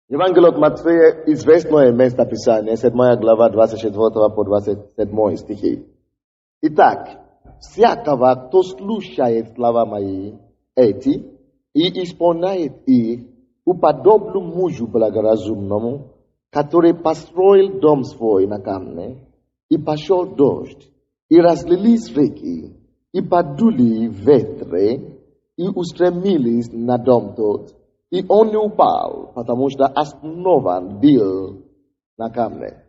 Евангелие от Матфея известное место Писания, 7 глава, 24 по 27 стихи. Итак, всякого, кто слушает слова мои эти и исполняет их, уподоблю мужу благоразумному, который построил дом свой на камне, и пошел дождь, и разлились реки, и подули ветры, и устремились на дом тот, и он не упал, потому что основан был на камне.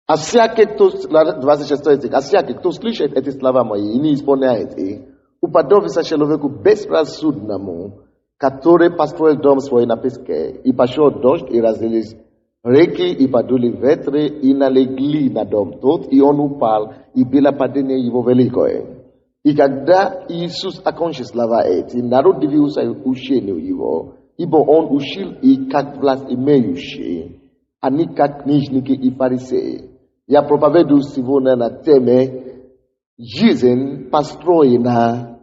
А всякий, кто, 26 стих, а всякий, кто слышит эти слова мои и не исполняет их, уподобится человеку безрассудному, который построил дом свой на песке, и пошел дождь, и разлились реки, и подули ветры, и налегли на дом тот, и он упал, и было падение его великое. И когда Иисус окончил слова эти, народ дивился учению его, ибо он учил их как власть имеющие, а не как книжники и фарисеи. Я проповедую сегодня на теме жизнь построена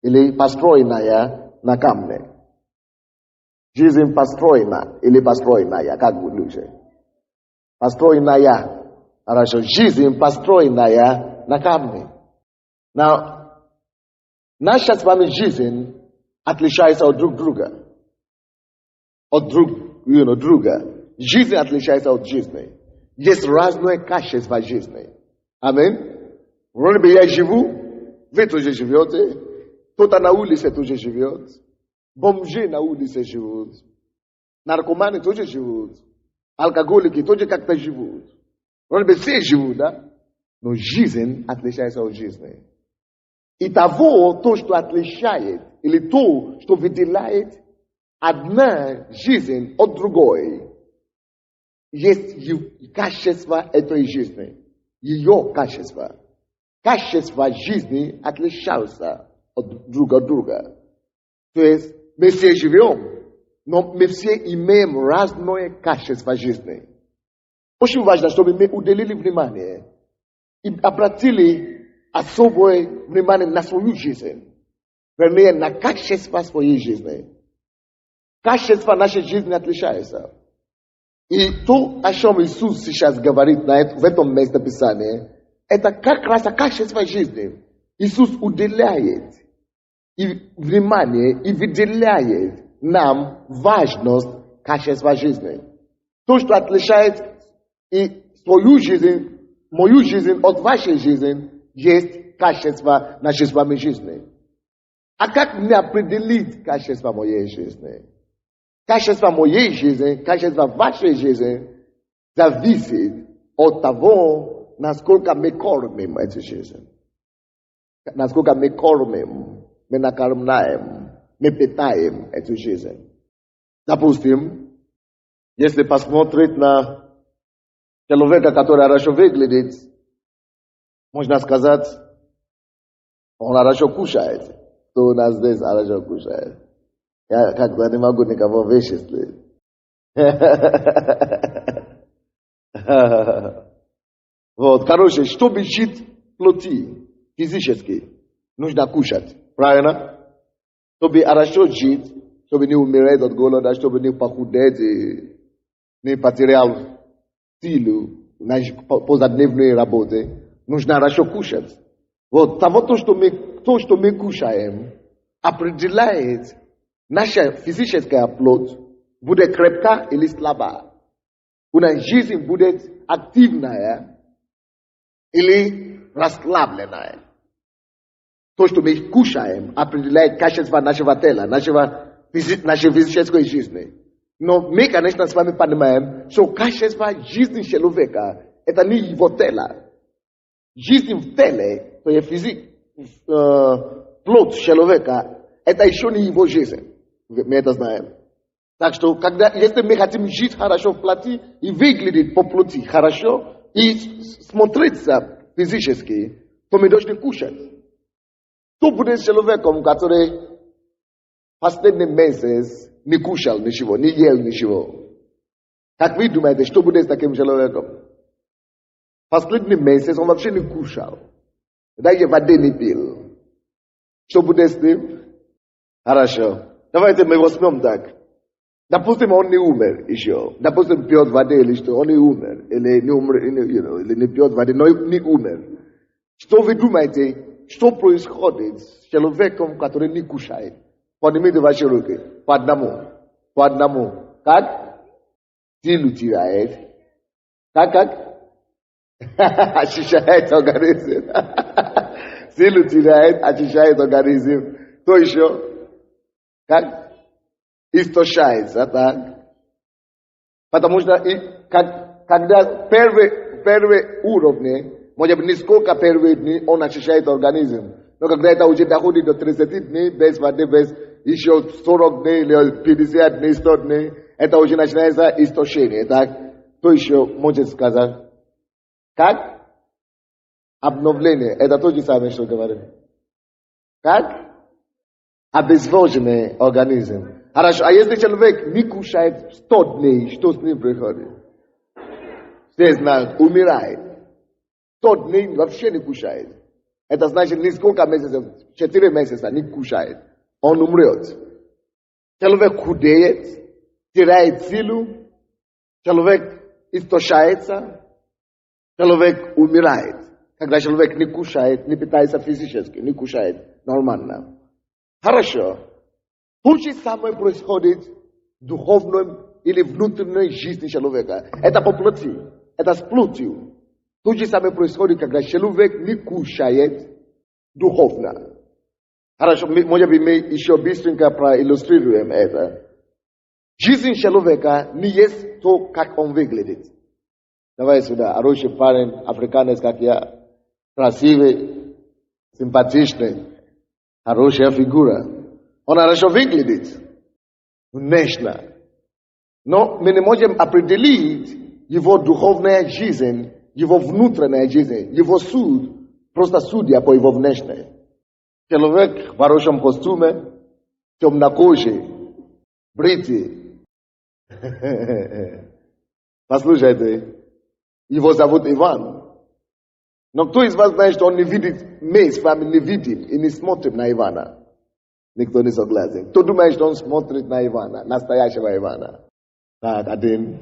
или построенная на камне. Жизнь построена или построенная, как будет лучше? Построенная. Хорошо. Жизнь построенная на камне. Наша с вами жизнь отличается от друг друга. От друга. Жизнь отличается от жизни. Есть разные качества жизни. Аминь. Вроде бы я живу, вы тоже живете, кто-то на улице тоже живет, бомжи на улице живут, наркоманы тоже живут, алкоголики тоже как-то живут. Вроде бы все живут, да? Но жизнь отличается от жизни. И то, что отличает, или то, что выделяет одна жизнь от другой, есть качество этой жизни, ее качество. Качество жизни отличаются от друга. То есть мы все живем, но мы все имеем разное качество жизни. Очень важно, чтобы мы уделили внимание и обратили особое внимание на свою жизнь, вернее, на качество своей жизни. Качество нашей жизни отличается. И то, о чем Иисус сейчас говорит в этом месте Писания, это как раз качество жизни. Иисус уделяет внимание и выделяет нам важность качества жизни. То, что отличает и свою жизнь, мою жизнь от вашей жизни, есть качество нашей с вами жизни. А как мне определить качество моей жизни? Качество моей жизни, качество вашей жизни зависит от того, насколько мы кормим эту жизнь. Насколько мы кормим, мы накормляем, мы питаем эту жизнь. Допустим, если посмотреть на человека, который хорошо выглядит, можно сказать, он хорошо кушает. Кто у нас здесь хорошо кушает? Я как-то не могу никого вычислить. Вот, короче, чтобы жить плоти, физически, нужно кушать. Правильно? Чтобы хорошо жить, чтобы не умереть от голода, чтобы не похудеть и не потерял силу на позадневной работе, нужно хорошо кушать. Вот, то, что мы кушаем, определяет наша физическая плоть, будет крепка или слаба. У нас жизнь будет активная или расслабленная. То, что мы кушаем, определяет качество нашего тела, нашей физической жизни. Но мы, конечно, с вами понимаем, что качество жизни человека – это не его тело. Жизнь в теле, то есть плоть человека, это еще не его жизнь. Мы это знаем. Так что, если мы хотим жить хорошо в плоти и выглядеть по плоти хорошо и смотреться физически, то мы должны кушать. Кто будет человеком, который последние месяцы не кушал ничего, не ел ничего? Как вы думаете, что будет с таким человеком? Последний месяц он вообще не кушал. Даже воды не пил. Что будет с ним? Хорошо. Давайте мы возьмем так. Допустим, он не умер еще. Допустим, пьет воды или что, он не умер. Или не умер, или не пьет воды, но не умер. Что вы думаете, что происходит с человеком, который не кушает? Поднимите ваши руки. По одному. По одному. Как? Силу теряет. Как? Очищает организм. Силу теряет, очищает организм. Кто еще? Как? Истощается, так? Потому что когда первые уровни, может быть, не сколько первые дни, он очищает организм. Но когда это уже доходит до 30 дней, без воды, без еще 40 дней, или 50 дней, 100 дней, это уже начинается истощение, так? Кто еще может сказать? Как? Обновление. Это то же самое, что говорим. Как? Обезвоженный организм. Хорошо, а если человек не кушает 100 дней, что с ним приходит? Все знают, умирает. 100 дней вообще не кушает. Это значит, несколько месяцев, 4 месяца не кушает. Он умрет. Человек худеет, теряет силу, человек истощается, человек умирает. Когда человек не кушает, не питается физически, не кушает нормально. Хорошо. То же самое происходит в духовной или внутренней жизни человека. Это по плоти, это с плотью. То же самое происходит, когда человек не кушает духовно. Хорошо, может быть, мы еще быстренько проиллюстрируем это. Жизнь человека не есть то, как он выглядит. Давай сюда, хороший парень, африканец, как я, красивый, симпатичный, хорошая фигура. Он хорошо выглядит, внешне. Но мы не можем определить его духовная жизнь, его внутренняя жизнь, его суд, просто судя по его внешней. Человек в хорошем костюме, темнокожий, бритый. Послушайте, его зовут Иван. Но кто из вас знает, что он не видит, мы с вами не видим и не смотрим на Ивана? Никто не согласен. Кто думает, что он смотрит на Ивана, настоящего Ивана? Так, один.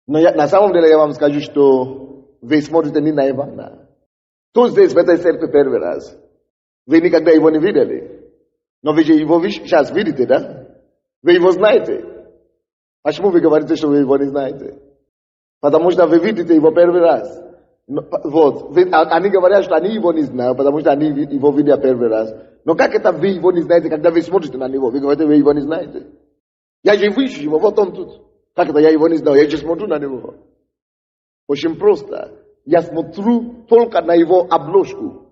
Но на самом деле я вам скажу, что вы смотрите не на Ивана. Кто здесь в этой церкви первый раз? Вы никогда его не видели. Но вы же его сейчас видите, да? Вы его знаете. Почему вы говорите, что вы его не знаете? Потому что вы видите его первый раз. Вот. Они говорят, что они его не знают, потому что они его видят первый раз. Но как это вы его не знаете, когда вы смотрите на него? Вы говорите, вы его не знаете. Я же вижу его, вот он тут. Как это я его не знаю? Я же смотрю на него. Очень просто. Я смотрю только на его обложку,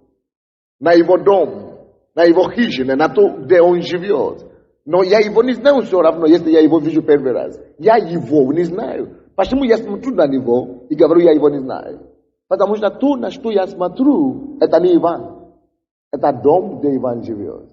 на его дом, на его хижину, на то, где он живет. Но я его не знаю все равно, если я его вижу первый раз. Я его не знаю. Почему я смотрю на него и говорю, я его не знаю? Потому что то, на что я смотрю, это не Иван. Это дом, где Иван живет.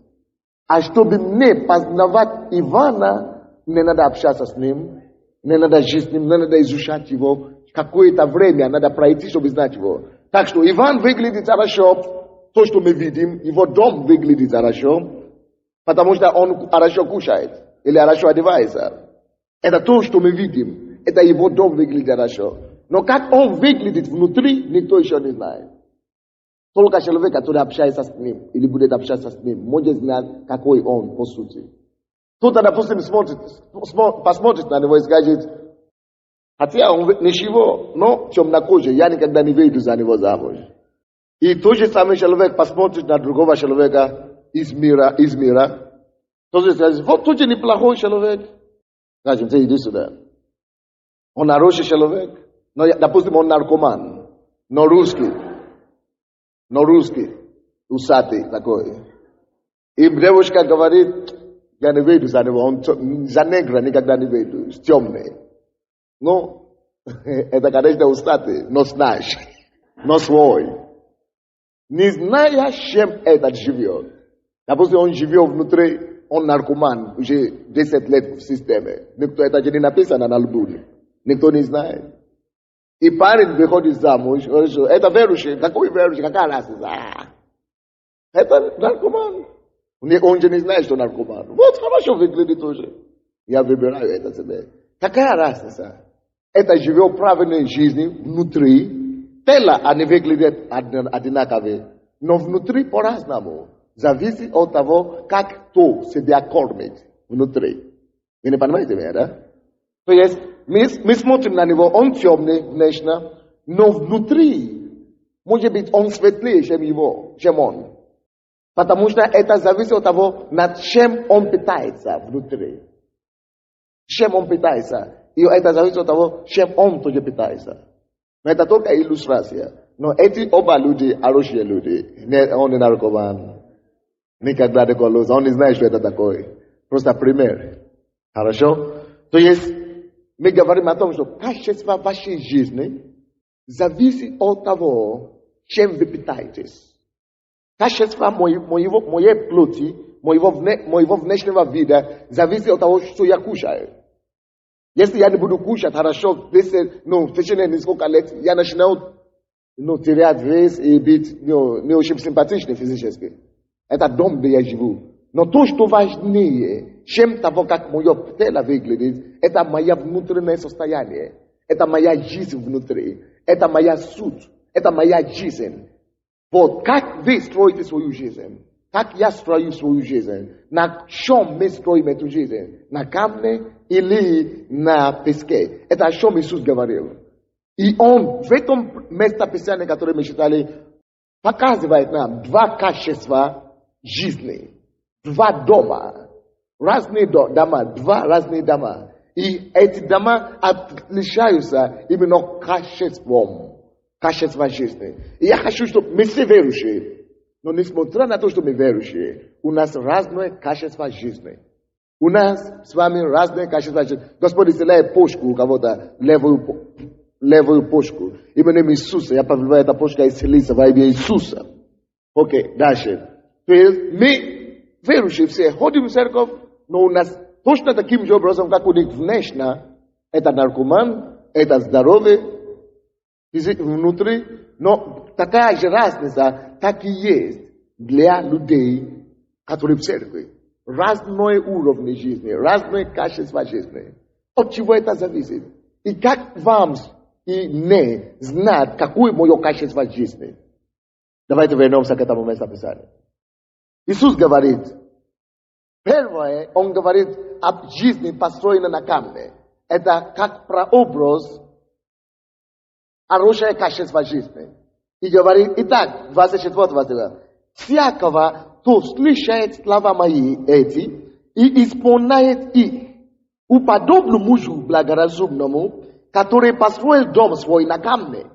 А чтобы мне познавать Ивана, не надо общаться с ним, не надо жить с ним, не надо изучать его. Какое-то время надо пройти, чтобы знать его. Так что Иван выглядит хорошо, то, что мы видим, его дом выглядит хорошо, потому что он хорошо кушает или хорошо одевается. Это то, что мы видим. Это его дом выглядит хорошо. Но как он выглядит внутри, никто еще не знает. Только человек, который общается с ним, или будет общаться с ним, может знать, какой он по сути. Кто-то, допустим, посмотрит на него и скажет, хотя он ничего, но темнокожий, я никогда не выйду за него замуж. И тот же самый человек посмотрит на другого человека из мира, тот же скажет, вот тот же неплохой человек. Скажем, ты иди сюда. Он хороший человек. Но, допустим, он наркоман, но русский, усатый такой. И девушка говорит, я не выйду за него, он за негра никогда не выйду, темный. Ну, это, конечно, усатый, но знаешь, но свой. Не зная, чем этот живет. Допустим, он живет внутри, он наркоман, уже 10 лет в системе. Никто это же не написано на альбоме. Никто не знает. И парень выходит замуж, это верующий, какой верующий, какая разница? Это наркоман. Он же не знает, что наркоман. Вот хорошо выглядит тоже. Я выбираю это себе. Какая разница? Это живет правильной жизнью внутри. Тело, они выглядят одинаковые, но внутри по-разному. Зависит от того, как кто себя кормит внутри. Вы не понимаете меня, да? То есть мы смотрим на него, он темный внешне, но внутри, может быть, он светлее, чем он. Потому что это зависит от того, над чем он питается внутри. Чем он питается. И это зависит от того, чем он тоже питается. Но это только иллюстрация. Но эти оба люди хорошие люди. Он не наркоман. Никогда не кололся. Он не знает, что это такое. Просто пример. Хорошо? То есть, мы говорим о том, что качество вашей жизни зависит от того, чем вы питаетесь. Качество моей плоти, моего внешнего вида зависит от того, что я кушаю. Если я не буду кушать хорошо, в течение нескольких лет я начинаю терять вес и быть не очень симпатичный физически. Это дом, где я живу. Но то, что важнее, чем того, как мое тело выглядит, это мое внутреннее состояние. Это моя жизнь внутри. Это моя суть. Это моя жизнь. Вот как вы строите свою жизнь? Как я строю свою жизнь? На чем мы строим эту жизнь? На камне или на песке? Это о чем Иисус говорил. И Он в этом местописании, которое мы читали, показывает нам два качества жизни. Два дома. Разные дома. Два разные дома. И эти дома отличаются именно качеством. Качество жизни. И я хочу, чтобы мы все верующие, но несмотря на то, что мы верующие, у нас разное качество жизни. У нас с вами разное качество жизни. Господь исцеляет почку у кого-то, левую почку. Именем Иисуса. Я повелеваю эта почка исцелиться во имя Иисуса. Окей, дальше. То есть мы, верующие все, ходим в церковь, но у нас точно таким же образом, как у них внешне, это наркоман, это здоровье, внутри, но такая же разница, так и есть для людей, которые в церкви. Разные уровни жизни, разные качества жизни. От чего это зависит? И как вам и мне знать, какое мое качество жизни? Давайте вернемся к этому местописанию. Иисус говорит, первое, Он говорит о жизни, построенной на камне. Это как прообраз хорошее качество жизни. И говорит, итак, 24 всякого, кто слышит слова мои эти и исполняет их, уподоблю мужу благоразумному, который построил дом свой на камне.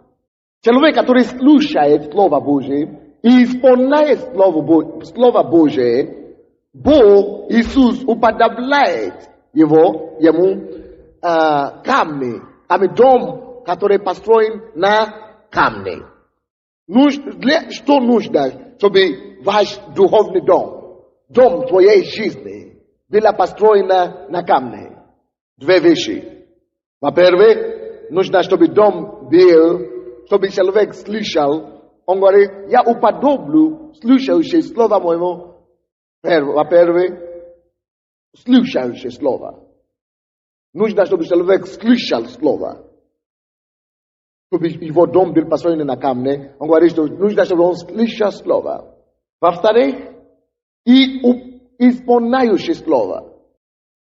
Человек, который слушает Слово Божие и исполняет Слово Божие, Бог, Иисус, уподобляет ему камни, дом, который построен на камне. Что нужно, чтобы ваш духовный дом твоей жизни, был построен на камне? Две вещи. Во-первых, нужно, чтобы дом был, чтобы человек слышал. Он говорит, я уподоблю слушающее слово моему. Во-первых, слушающее слово. Нужно, чтобы человек слышал слово. Чтобы его дом был построен на камне. Он говорит, что нужно, чтобы он слышал слово. Во-вторых, и исполняющее слово.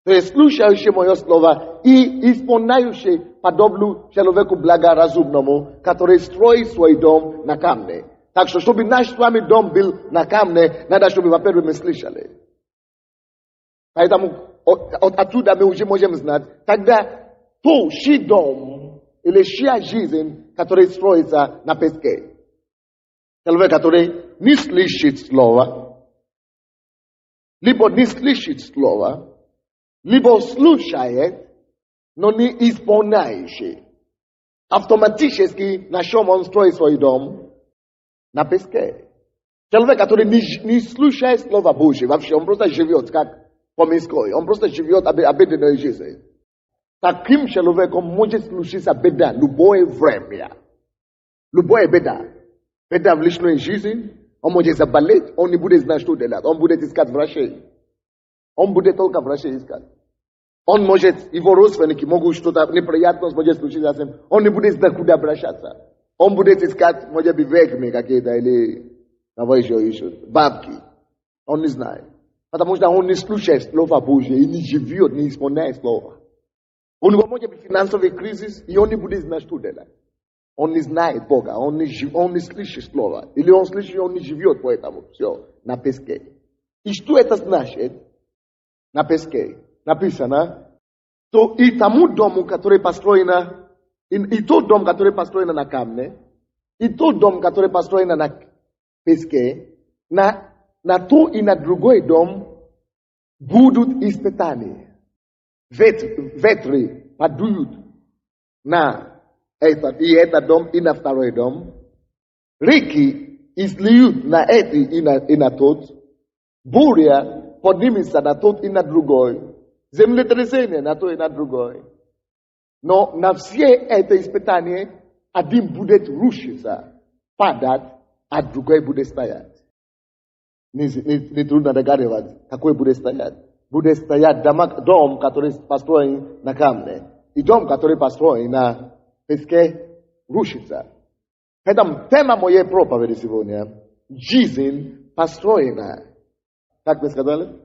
То есть слушающее мое слово и исполняющее подоблю человеку благоразумному, который строит свой дом на камне. Так что, чтобы наш с вами дом был на камне, надо, чтобы, во-первых, мы слышали. Поэтому оттуда мы уже можем знать, тогда то, чей дом или чья жизнь, которая строится на песке. Человек, который не слышит слова, либо не слышит слова, либо слушает, но не исполняющий. Автоматически на чем он строит свой дом? На песке. Человек, который не слушает Слово Божье, вообще он просто живет как по-мирской, он просто живет обыденной жизнью. Таким человеком может случиться беда любое время. Любое беда. Беда в личной жизни, он может заболеть, он не будет знать, что делать, он будет искать врачей. Он будет только врачей искать. On może i worosweniki mogą что-то неприятность может случиться с ним. Он не будет знать, куда обращаться. Он будет искать, может быть, ведьмы какие-то или еще бабки. Он не знает. Потому что он не слушает Слово Божье и не живет, не исполняет Слово. У него может быть финансовый кризис, и он не будет знать, что делать. Он не знает Бога, он не слышит Слово. Или он слышит, он не живет поэтому. Все, на песке. И что это значит? На песке. Написано, то и тому дому, который построен, и тот дом, который построен на камне, и тот дом, который построен на песке, на то и на другой дом будут испытания. Ветры падают на этот дом и на второй дом. Реки излиют на это и на тот. Буря поднимется на тот и на другой. Землетрясение на то и на другой. Но на все это испытания один будет рушиться, падать, а другой будет стоять. Не трудно догадываться, какой будет стоять. Будет стоять дом, который построен на камне, и дом, который построен на песке, рушится. Поэтому тема моей проповеди сегодня – жизнь построенная. Как вы сказали?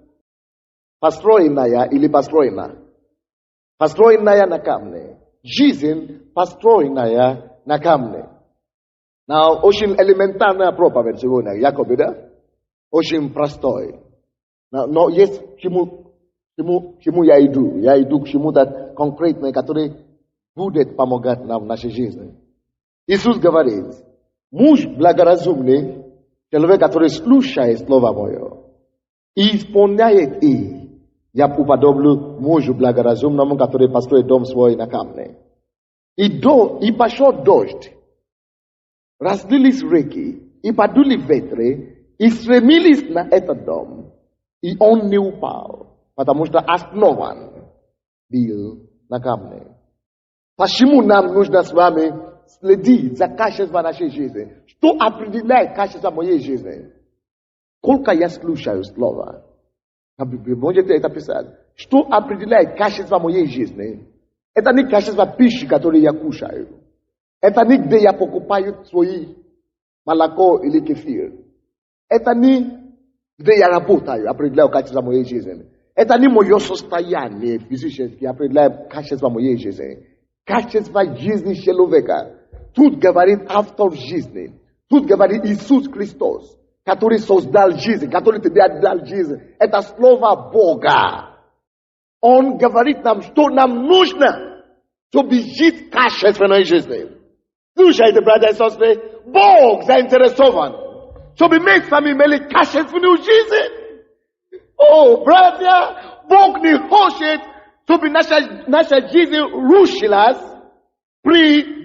Построенная или построена? Построенная на камне. Жизнь построенная на камне. Очень элементарная проповедь сегодня, якобы, да? Очень простой. Но есть к чему я иду. Я иду к чему-то конкретному, который будет помогать нам в нашей жизни. Иисус говорит, муж благоразумный, человек, который слушает Слово Мое и исполняет их, я уподоблю мужу благоразумному, который построит дом свой на камне. И пошел дождь, разлились реки, и подули ветры, и стремились на этот дом, и он не упал, потому что основан был на камне. Почему нам нужно с вами следить за качеством нашей жизни? Что определяет качество моей жизни? Сколько я слушаю Слово? Вы можете это писать. Что определяет качество моей жизни? Это не качество пищи, которую я кушаю. Это не где я покупаю свои молоко или кефир. Это не где я работаю, определяю качество моей жизни. Это не мое состояние физически, определяет качество моей жизни. Качество жизни человека. Тут говорит автор жизни. Тут говорит Иисус Христос, который создал жизнь, который тебе отдал жизнь. Это слово Бога. Он говорит нам, что нам нужно, чтобы жить качественной жизнью. Слушайте, братья и сестры, Бог заинтересован, чтобы мы с вами имели качественную жизнь. О, братья, Бог не хочет, чтобы наша жизнь рушилась при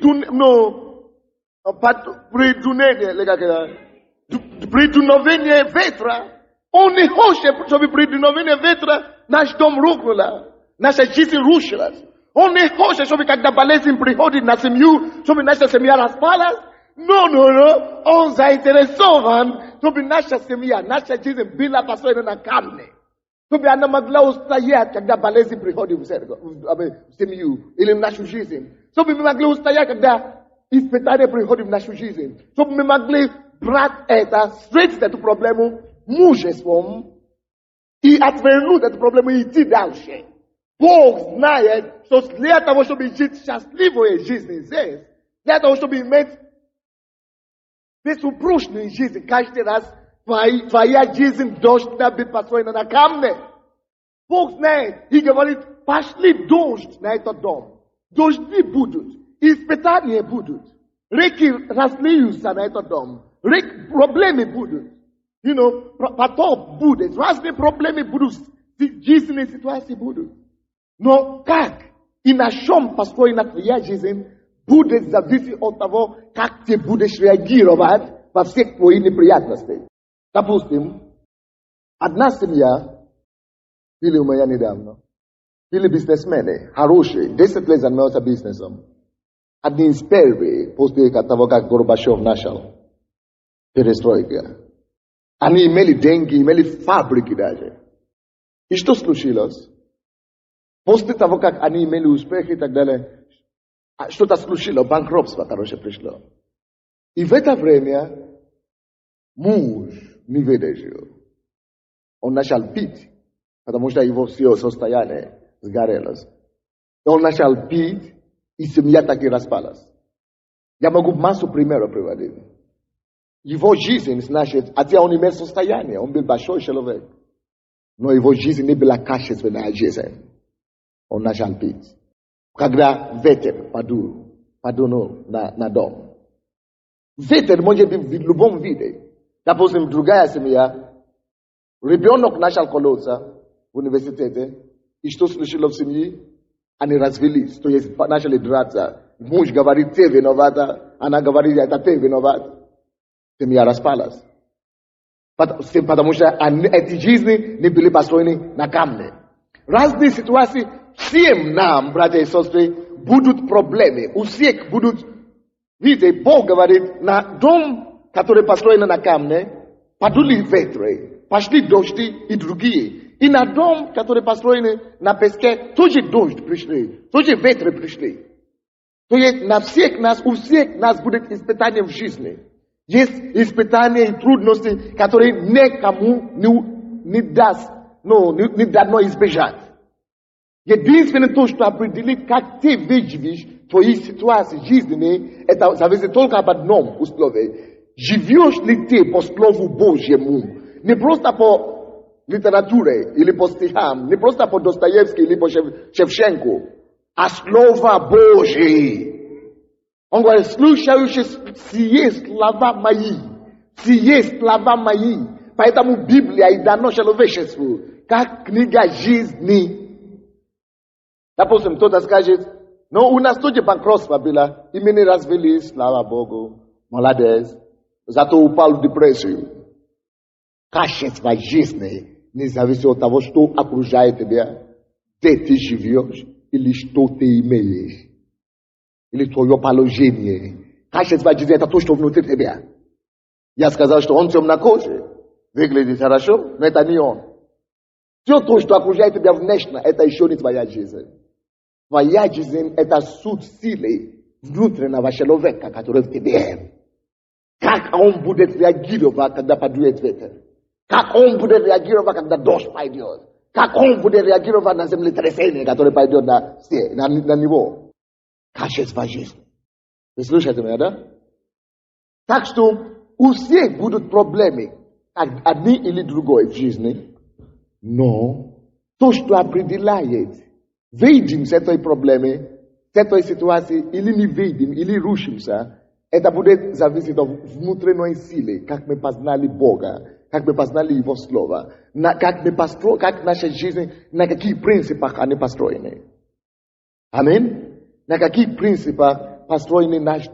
дуновении ветра. Он не хочет, чтобы при дуновении ветра наш дом рухнула, наша жизнь рушилась. Он не хочет, чтобы когда болезнь приходит на семью, чтобы наша семья распалась. Но. Он заинтересован, чтобы наша семья, наша жизнь была построена на камне. Чтобы она могла устоять, когда болезнь приходит в семью или в нашу жизнь. Чтобы мы могли устоять, когда испытание приходит в нашу жизнь. Чтобы мы могли брать это, встретить эту проблему мужеством и отвернуть эту проблему и идти дальше. Бог знает, что для того, чтобы жить счастливой жизнью здесь, для того, чтобы иметь бессупружную жизнь, каждый раз твоя жизнь должна быть построена на камне. Бог знает и говорит, пошли дождь на этот дом. Дожди будут, испытания будут, реки разлиются на этот дом, проблемы будут, потоп будет, разные проблемы будут, жизненные ситуации будут. Но как и на чем построена твоя жизнь, будет зависеть от того, как ты будешь реагировать во всех твоих неприятностях. Допустим, одна семья, были у меня недавно, были бизнесмены, хорошие, 10 лет занимаются бизнесом. Одни из первых, после того, как Горбачев начал перестройка. Они имели деньги, имели фабрики даже. И что случилось? После того, как они имели успех и так далее, что-то случилось, банкротство, короче, пришло. И в это время муж не выдержал. Он начал пить, потому что его все состояние сгорелось. И он начал пить, и семья так и распалась. Я могу массу примеров приводить. Его жизнь, значит, хотя он имел состояние, он был большой человек, но его жизнь не была качественная жизнь. Он начал пить. Когда ветер подунул на дом. Ветер может быть в любом виде. Допустим, другая семья, ребенок начал колоться в университете, и что случилось в семье? Они развелись, то есть начали драться. Муж говорит, ты виновата, она говорит, это ты виноват. Семья распалась. Потому что эти жизни не были построены на камне. Разные ситуации, всем нам, братья и сестры, будут проблемы. У всех будут, видите, Бог говорит, на дом, который построен на камне, подули ветры, пошли дожди и другие. И на дом, который построен на песке, тоже дождь пришли, тоже ветры пришли. То есть на всех нас, у всех нас будет испытание в жизни. Есть испытания и трудности, которые никому не дано избежать. Единственное то, что определит, как ты выживешь твои ситуации жизненные, это зависит только об одном условии. Живешь ли ты по Слову Божьему? Не просто по литературе или по стихам, не просто по Достоевскому или по Шевченко, а Слово Божье. Он говорит, слушающий сие слова мои, поэтому Библия и дано человечеству, как книга жизни. Допустим, кто-то скажет, но у нас тоже банкротство было, и мы не развелись, слава Богу, молодец, зато упал в депрессию. Качество жизни не зависит от того, что окружает тебя, где ты живешь или что ты имеешь. Или твое положение. Качество жизни это то, что внутри тебя. Я сказал, что он темнокожий. Выглядит хорошо, но это не он. Все то, что окружает тебя внешне, это еще не твоя жизнь. Твоя жизнь это суд силы внутреннего человека, который в тебе. Как он будет реагировать, когда подует ветер? Как он будет реагировать, когда дождь пойдет? Как он будет реагировать на землетрясение, которое пойдет на него? Качество жизни. Вы слушаете меня, да? Так что у всех будут проблемы, одни или другой в жизни, но то, что определяет, выйдем с этой проблемы, с этой ситуации, или не выйдем, или рушимся, это будет зависеть от внутренней силы, как мы познали Бога, как мы познали Его Слово, как наша жизнь, на каких принципах они построены. Аминь. На каких принципах построен наш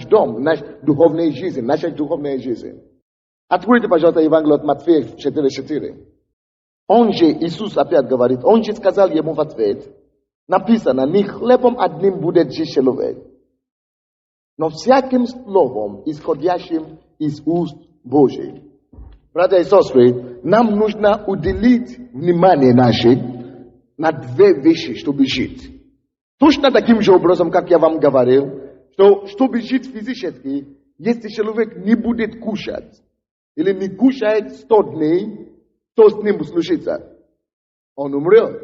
дом, наша духовная жизнь. Откройте, пожалуйста, Евангелие от Матфея 4:4. Он же, Иисус опять говорит, он же сказал ему в ответ, написано, не хлебом одним будет жить человек, но всяким словом, исходящим из уст Божьих. Братья и сестры, нам нужно уделить внимание наше на две вещи, чтобы жить. Точно таким же образом, как я вам говорил, что чтобы жить физически, если человек не будет кушать, или не кушает 100 дней, что с ним случится? Он умрет.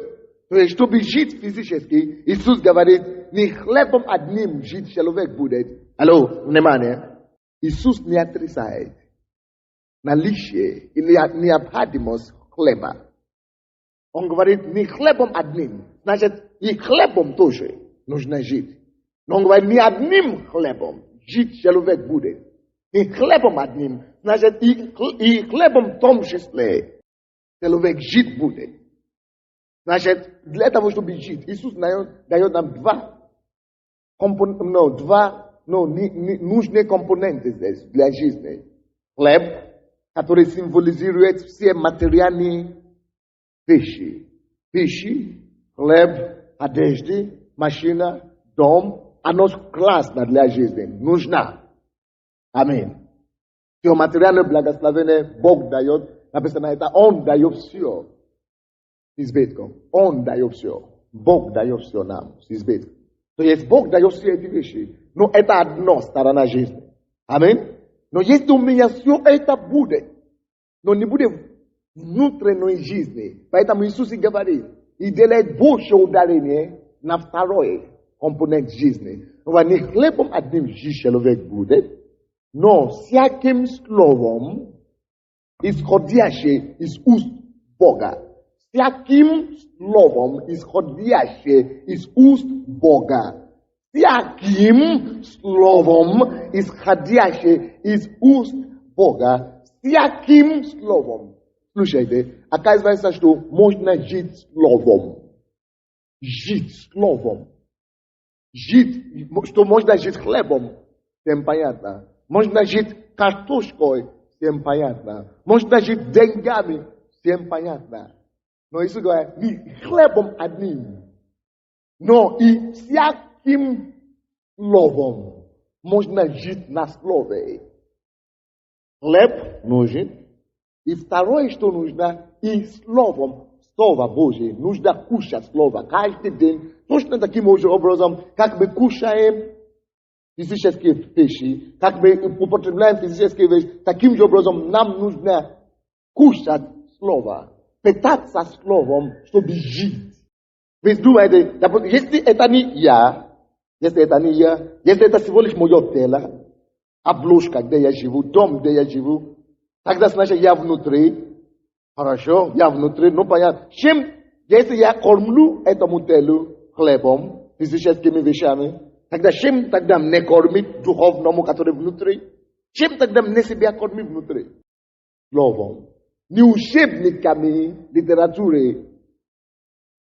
То есть, чтобы жить физически, Иисус говорит, не хлебом одним жить человек будет. Алло, внимание. Иисус не отрицает наличие или необходимость хлеба. Он говорит, не хлебом одним. Значит, и хлебом тоже нужно жить. Но он говорит, не одним хлебом жить человек будет. И хлебом одним. Значит, и хлебом в том числе человек жить будет. Значит, для того, чтобы жить, Иисус дает нам нужные компоненты здесь для жизни. Хлеб, который символизирует все материальные вещи. Пищи, хлеб, одежды, машина, дом. Оно классно для жизни. Нужна. Аминь. Все материальное благословение Бог дает. Написано это, Он дает все. Избытком. Он дает все. Bog daje все нам, избит. То есть Бог дает все эти вещи. Но это одна сторона жизни. Аминь. Но если у меня все это будет, но не будет внутренней жизни, поэтому Иисус и говорит, и делает больше ударение на второй компонент жизни. Не хлебом одним жить человек будет, но всяким словом, исходящим из уст Бога. Всяким словом, исходящим из уст Бога. Всяким словом, исходящим из уст Бога. Всяким словом. Слушайте, оказывается, что можно жить словом. Жить словом. Жить, что можно жить хлебом, всем понятно. Можно жить картошкой, всем понятно. Можно жить деньгами, всем понятно. Но Иисус говорит, не хлебом одним, но и всяким словом можно жить на слове. Хлеб нужен. И второе, что нужно, и словом, Слово Божие, нужно кушать Слово каждый день. Точно таким же образом, как мы кушаем физические вещи, как мы употребляем физические вещи, таким же образом нам нужно кушать Слово, питаться Словом, чтобы жить. Вы думаете, если это не я, если это всего лишь мое тело, обложка, где я живу, дом, где я живу, тогда значит я внутри. Хорошо, я внутри, ну понятно. Чем, если я кормлю этому телу хлебом, физическими вещами, тогда чем тогда мне кормить духовному, который внутри? Чем тогда мне себя кормить внутри? Словом. Не учебниками литературы,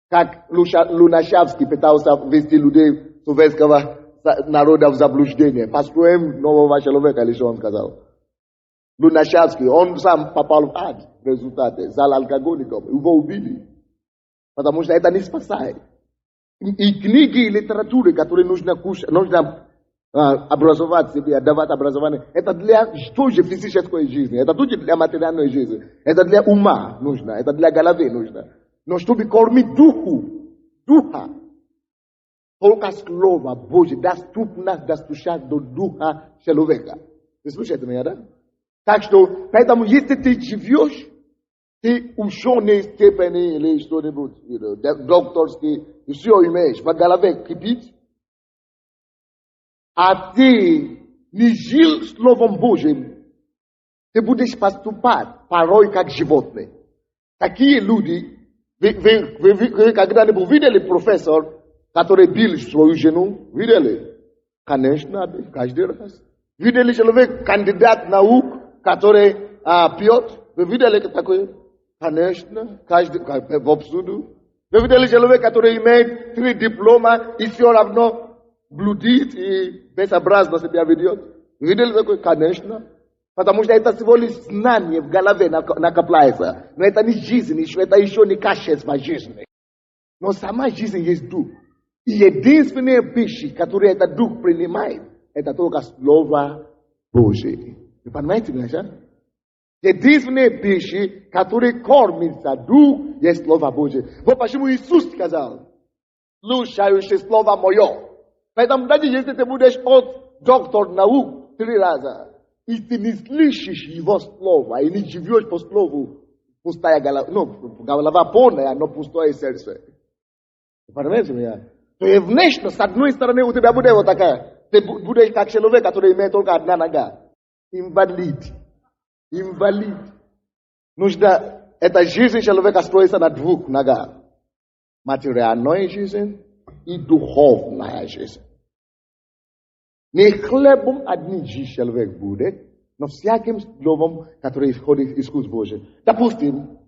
как Лунашевский пытался ввести людей советского народа в заблуждение. Построим нового человека, или что он сказал. Лунашевский, он сам попал в ад в результате, стал алкоголиком, его убили. Потому что это не спасает. И книги и литературы, которые нужно кушать, нужно образовать себя, давать образование, это для тоже физической жизни, это тоже для материальной жизни, это для ума нужно, это для головы нужно. Но чтобы кормить духа, только Слово Божье доступно достучать до духа человека. Вы слушаете меня, да? Так что, поэтому, если ты живешь, ты ученый степени или что-нибудь, докторский, и все имеешь, в голове кипит, а ты не жил Словом Божьим, ты будешь поступать порой как животные. Такие люди, вы когда-нибудь видели профессор, который бил свою жену? Видели? Конечно, каждый раз. Видели человек, кандидат наук, который пьет? Вы видели такое? Конечно, каждый в обсуду. Вы видели человек, который имеет 3 диплома и все равно блудит и безобразно себя ведет? Вы видели такое? Конечно. Потому что это всего лишь знание в голове накопляется. Но это не жизнь, это еще не качество жизни. Но сама жизнь есть дух. И единственные вещи, которые этот дух принимает, это только Слово Божие. Вы понимаете меня, да? Единственные вещи, которые кормятся дух, есть Слово Божие. Вот почему Иисус сказал, слушающий Слово Мое. Поэтому даже если ты будешь от доктор наук 3 раза, и ты не слышишь Его Слово, и не живешь по Слову, пустая голова, голова полная, но пустое сердце. Вы понимаете меня? То есть внешне, с одной стороны, у тебя будет вот такая. Ты будешь как человек, который имеет только одна нога. Инвалид. Нужно, эта жизнь человека строится на 2 ногах. Материальная жизнь и духовная жизнь. Не хлебом одним жить человек будет, но всяким словом, который исходит из уст Божьих. Допустим,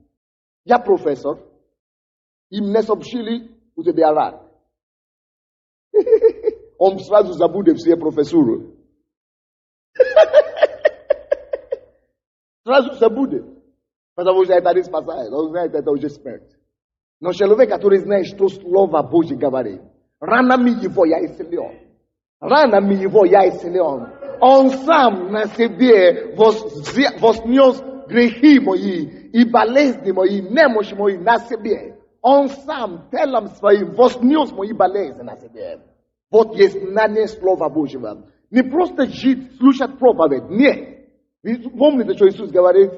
я профессор, и мне сообщили, у тебя рак. Он сразу забудет все профессуры. Сразу забудет. Потому что это не спасает. Он знает, это уже смерть. Но человек, который знает, что Слово Божье говорит, ранами его я исцелен. Он сам на себе вознес грехи мои и болезни мои, немощи мои на себе. On sam telam своим вознес мои болезни на себе. Вот есть знание Слова Божьего. Не просто жить, слушать проповедь. Нет. Вы помните, что Иисус говорит?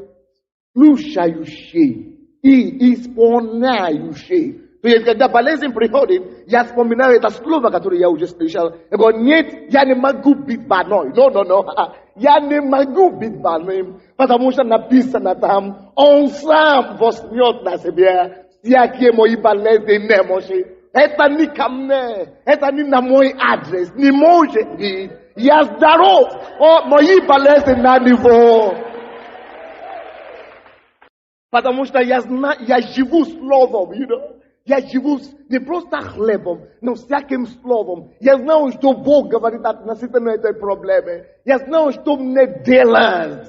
Слушающий и исполняющий. То есть, когда болезнь приходит, я вспоминаю это слово, которое я уже слышал. Я говорю, нет, я не могу быть больной. No. Я не могу быть больным, потому что написано там, он сам возьмет на себя всякие мои болезни и немощи. Это не ко мне, это не на мой адрес, не может быть. Я здоров, мои болезни на него. Потому что я знаю, я живу словом, Я живу не просто хлебом, но всяким словом. Я знаю, что Бог говорит относительно этой проблемы. Я знаю, что мне делать.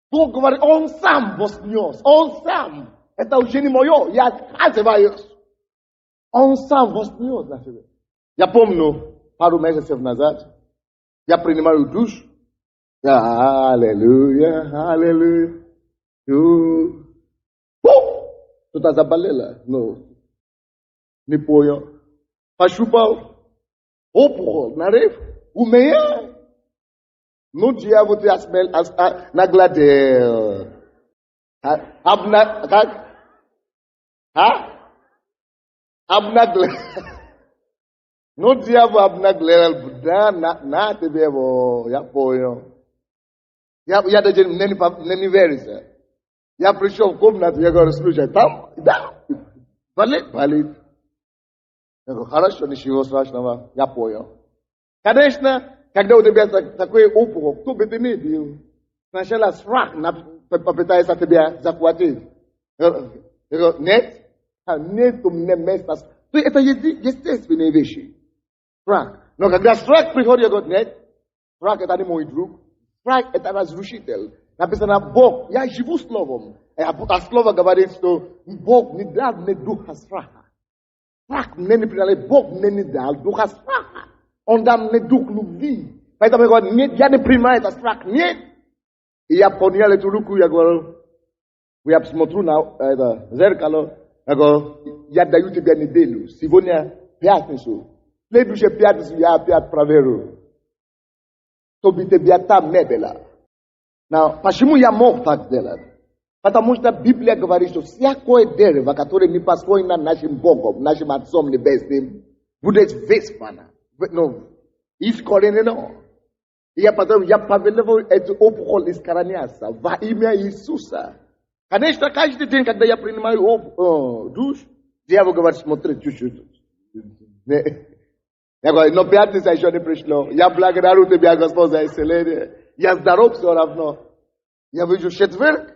Бог говорит, Он сам вознес, Он сам. Это уже не мое, я отказываюсь. Он сам вознес на себя. Я помню, пару месяцев назад, я принимаю душ. Аллилуйя. Что-то заболело, но не понял. Пощупал, опухоль, нарыв, у меня. Ну, дьявол тебя нагладил. Обнаглел. Ну, дьявол обнаглел. Да, на тебе его, я понял. Я даже не верю. Я пришел в комнату, я говорю, слушай, там, да, болит. Я говорю, хорошо, ничего страшного, я понял. Конечно, когда у тебя такой опухоль, кто бы ты ни был, сначала страх попытается тебя захватить. Я говорю, нет у меня места. То есть это естественные вещи. Страх. Но когда страх приходит, я говорю, нет, страх это не мой друг. Страх это разрушитель. Написано, Бог, я живу словом. А слово говорит, что Бог не дал мне духа страха. Страх мне не придал, Бог мне не дал духа страха. Он дал мне дух любви. Поэтому я говорю, нет, я не принимаю этот страх, нет. И я поднял эту руку, я говорю, я посмотрю на это зеркало, я говорю, я даю тебе неделю. Сегодня пятницу. В следующую пятницу я опять проверю. Чтобы тебя там не было. Но почему я мог так сделать? Потому что Библия говорит, что всякое дерево, которое не построено нашим Богом, нашим Отцом Небесным, будет выспано. Искоренено. И я повелеваю эту опухоль искореняться во имя Иисуса. Конечно, каждый день, когда я принимаю душ, дьявол говорит, смотри, чуть-чуть. Я говорю, но пятница еще не пришло. Я благодарю тебя, Господь, за исцеление. Я здоров все равно. Я вижу четверг,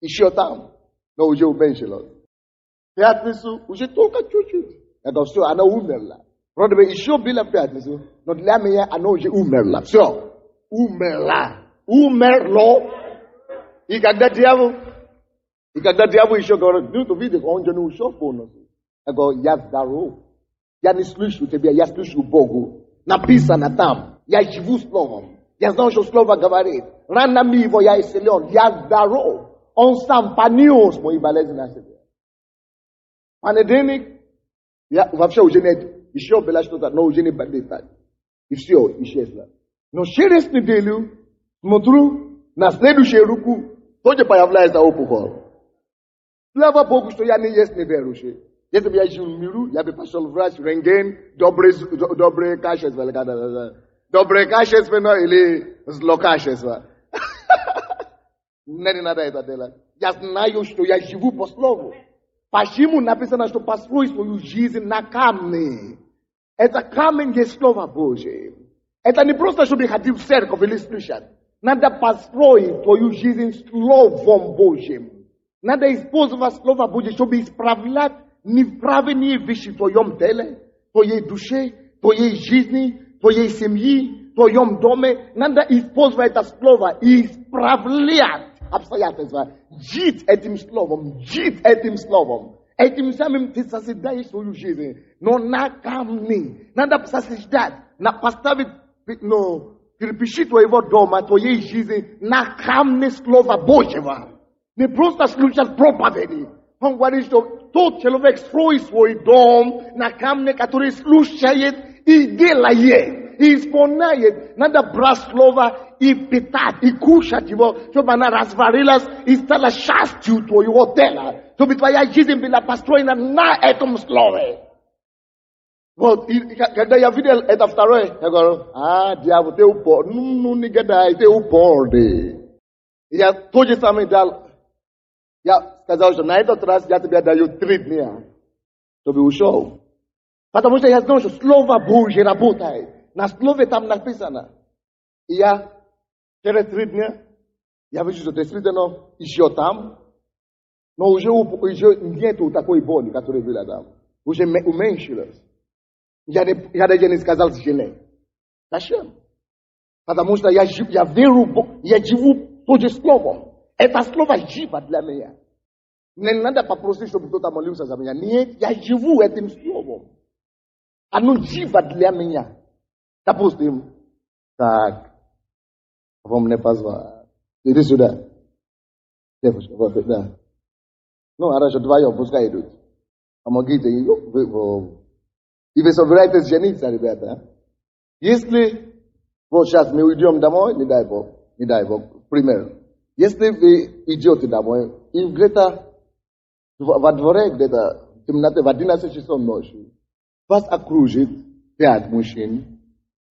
еще там, но уже уменьшилось. Пятницу уже только чуть-чуть. Я говорю, все, она умерла. Вроде бы еще была пятницу, но для меня она уже умерла. Все, умерла. И когда дьявол еще говорит, ну, ты видишь, он же не ушел полностью. Я говорю, я здоров. Я не слышу тебя, я слышу Богу. Написано там, я живу словом. Я знаю, что слово говорит. Ранами его я исцелен, я здоров. Он сам понес мои болезни на себе. Понедельник, вообще уже нет. Еще было что-то, но уже не болит так. И все, исчезло. Но через неделю, смотрю, на следующую руку, тоже появляется опухоль. Слава Богу, что я не есть неверующий. Если бы я жил в миру, я бы пошел в врач, рентген, доброе качество. Доброе качество или злокачество. Мне не надо это делать. Я знаю, что я живу по слову. Почему написано, что построй свою жизнь на камне? Это камень есть Слово Божие. Это не просто, чтобы ходить в церковь или слышать. Надо построить твою жизнь Словом Божьим. Надо использовать Слово Божье, чтобы исправлять неправильные вещи в твоем теле, в твоей душе, в твоей жизни, в твоей семье, в твоем доме. Надо использовать это Слово и исправлять обстоятельства. Жить этим словом. Этим самым ты созидаешь свою жизнь. Но на камне. Надо созидать. Поставить кирпичи твоего дома, твоей жизни на камне Слова Божьего. Не просто слушать проповеди. Он говорит, что тот человек строит свой дом на камне, который слушает и делает, и исполняет. Надо брать слово и питать, и кушать его, чтобы она развалилась и стала частью твоего тела, чтобы твоя жизнь была построена на этом слове. Вот, и когда я видел это второе, я говорю, дьявол, ты упорный, ну, негодяй, ты упорный. Я то же самое дал. Я сказал, что на этот раз я тебе даю 3 дня, чтобы ушел. Потому что я знаю, что Слово Божье работает. На слове там написано. И я через 3 дня, я вижу, что действительно еще там, но уже нету такой боли, которая была там. Уже уменьшилась. Я даже не сказал жене. Зачем? Потому что я верю, я живу тоже словом. Это слово живо для меня. Не надо попросить, чтобы кто-то молился за меня. Нет, я живу этим словом. Оно живо для меня. Допустим, так, вам не позвал. Иди сюда. Девушка, вот, да. Ну, хорошо, вдвоем, пускай идут. Помогите ее. И вы собираетесь жениться, ребята. Если вот сейчас мы уйдем домой, не дай Бог, к примеру. Если вы идете домой, и где-то во дворе, где-то в темноте, в 11 часов ночи, вас окружит 5 мужчин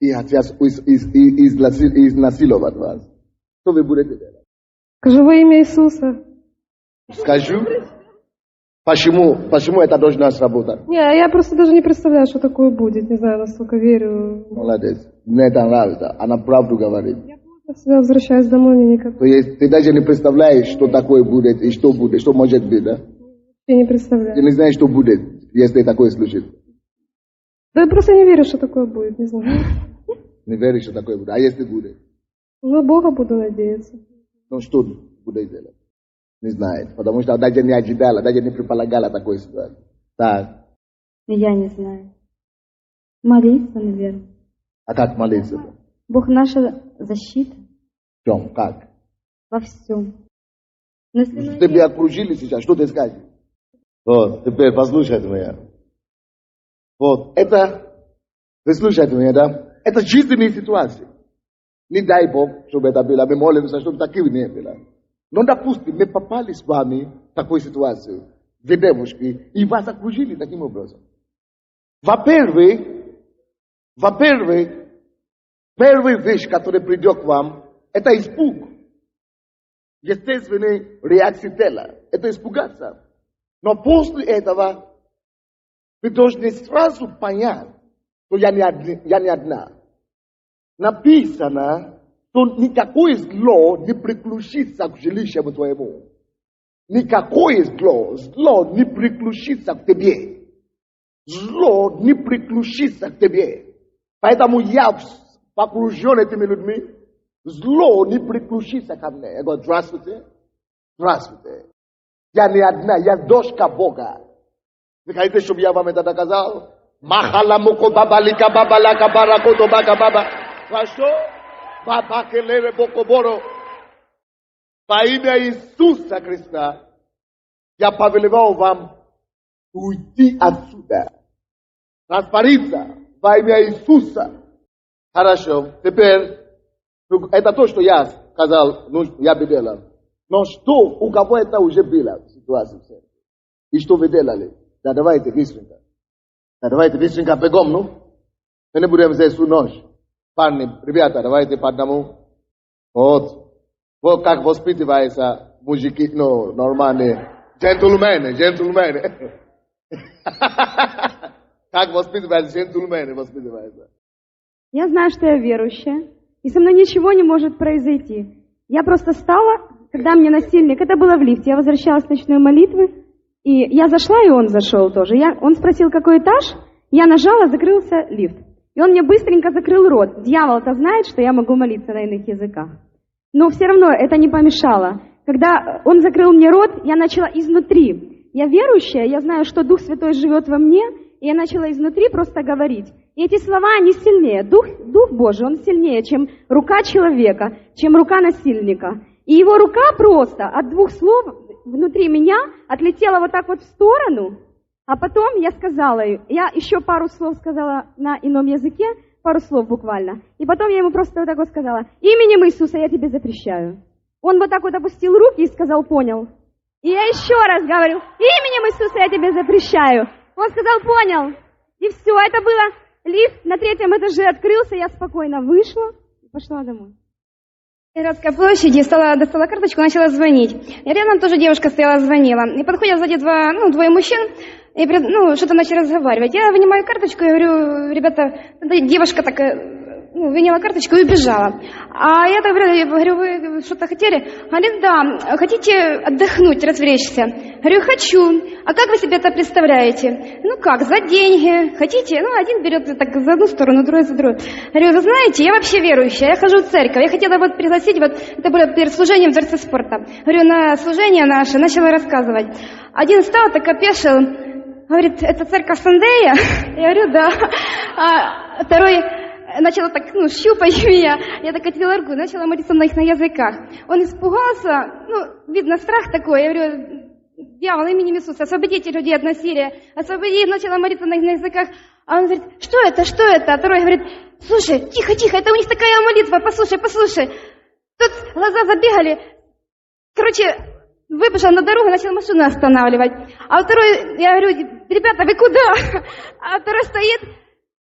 и хотят изнасиловать вас. Что вы будете делать? Скажу во имя Иисуса. Скажу? Почему это должно сработать? Не, я просто даже не представляю, что такое будет. Не знаю, насколько верю. Молодец. Мне это нравится. Она правду говорит. Я просто всегда возвращаюсь домой, мне никак. То есть ты даже не представляешь, что такое будет и что будет, что может быть, да? Я не представляю. Ты не знаешь, что будет, если такое случится. Да я просто не верю, что такое будет, не знаю. Не веришь, что такое будет. А если будет? На Бога буду надеяться. Ну что будет делать? Не знает. Потому что даже не ожидала, даже не предполагала такой ситуации. Так. Я не знаю. Молиться, наверное. А как молиться? Бог наша защита. В чем? Как? Во всем. Но если Тебя окружили сейчас, что ты скажешь? Вот, теперь послушайте меня. Вот, это, вы слушаете меня, да? Это жизненные ситуации. Не дай Бог, чтобы это было. Мы молимся, чтобы таких не было. Но, допустим, мы попали с вами в такую ситуацию, две девушки, и вас окружили таким образом. Во-первых, первая вещь, которая придет к вам, это испуг. Естественная реакция тела. Это испугаться. Но после этого вы должны сразу понять, что я не одна. Написано, что никакое зло не приключится к жилищу твоему. Никакое зло не приключится к тебе. Зло не приключится к тебе. Поэтому я окружен этими людьми. Зло не приключится ко мне. Я говорю, здравствуйте. Здравствуйте. Я не одна, я дочка Бога. Вы хотите, чтобы я вам это доказал? Махаламуко бабалика бабалака баракото бака баба. Хорошо? Баба келере бокоборо. Во имя Иисуса Христа я повелевал вам уйти отсюда. Раствориться во имя Иисуса. Хорошо. Теперь, это то, что я сказал, ну, я бы делал. Но что, у кого это уже было ситуация? И что вы делали? Да давайте быстренько. Да давайте быстренько бегом, ну. Мы не будем здесь всю ночь. Парни, ребята, давайте по одному. Вот. Вот как воспитываются мужики, ну, нормальные. Джентльмены. Как воспитываются джентльмены, воспитываются. я знаю, что я верующая, и со мной ничего не может произойти. Я просто стала, когда мне насильник, это было в лифте, я возвращалась с ночной молитвы, и я зашла, и он зашел тоже. Он спросил, какой этаж, я нажала, закрылся лифт. И он мне быстренько закрыл рот. Дьявол-то знает, что я могу молиться на иных языках. Но все равно это не помешало. Когда он закрыл мне рот, я начала изнутри. Я верующая, я знаю, что Дух Святой живет во мне, и я начала изнутри просто говорить. И эти слова, они сильнее. Дух Божий, он сильнее, чем рука человека, чем рука насильника. И его рука просто от 2 слов внутри меня отлетело вот так вот в сторону, а потом я сказала, я еще пару слов сказала на ином языке, пару слов буквально, и потом я ему просто вот так вот сказала: именем Иисуса я тебе запрещаю. Он вот так вот опустил руки и сказал: понял. И я еще раз говорю: именем Иисуса я тебе запрещаю. Он сказал: понял. И все, это было, лифт на 3-м этаже открылся, я спокойно вышла и пошла домой. На Городской площади достала карточку, начала звонить. И рядом тоже девушка стояла, звонила. И подходят сзади двое мужчин, и что-то начали разговаривать. Я вынимаю карточку и говорю: ребята, девушка так выняла карточку и убежала. А я так говорю: вы что-то хотели? Говорит: да, хотите отдохнуть, развлечься? Говорю: хочу. А как вы себе это представляете? Ну как, за деньги? Хотите? Ну, один берет так за одну сторону, другой за другую. Говорю: вы знаете, я вообще верующая, я хожу в церковь. Я хотела вот пригласить, вот это было перед служением в Дворце спорта. Говорю, на служение наше, начала рассказывать. Один встал, так опешил, говорит: это церковь Сандея? Я говорю: да. А второй начала так, щупать меня. Я так отвела руку, начала молиться на их на языках. Он испугался, видно, страх такой. Я говорю: дьявол, именем Иисуса, освободите людей от насилия. Освободи, начала молиться на их на языках. А он говорит: что это, что это? А второй говорит: слушай, тихо, тихо, это у них такая молитва, послушай. Тут глаза забегали. Короче, выбежал на дорогу, начал машину останавливать. А второй, я говорю: ребята, вы куда? А второй стоит.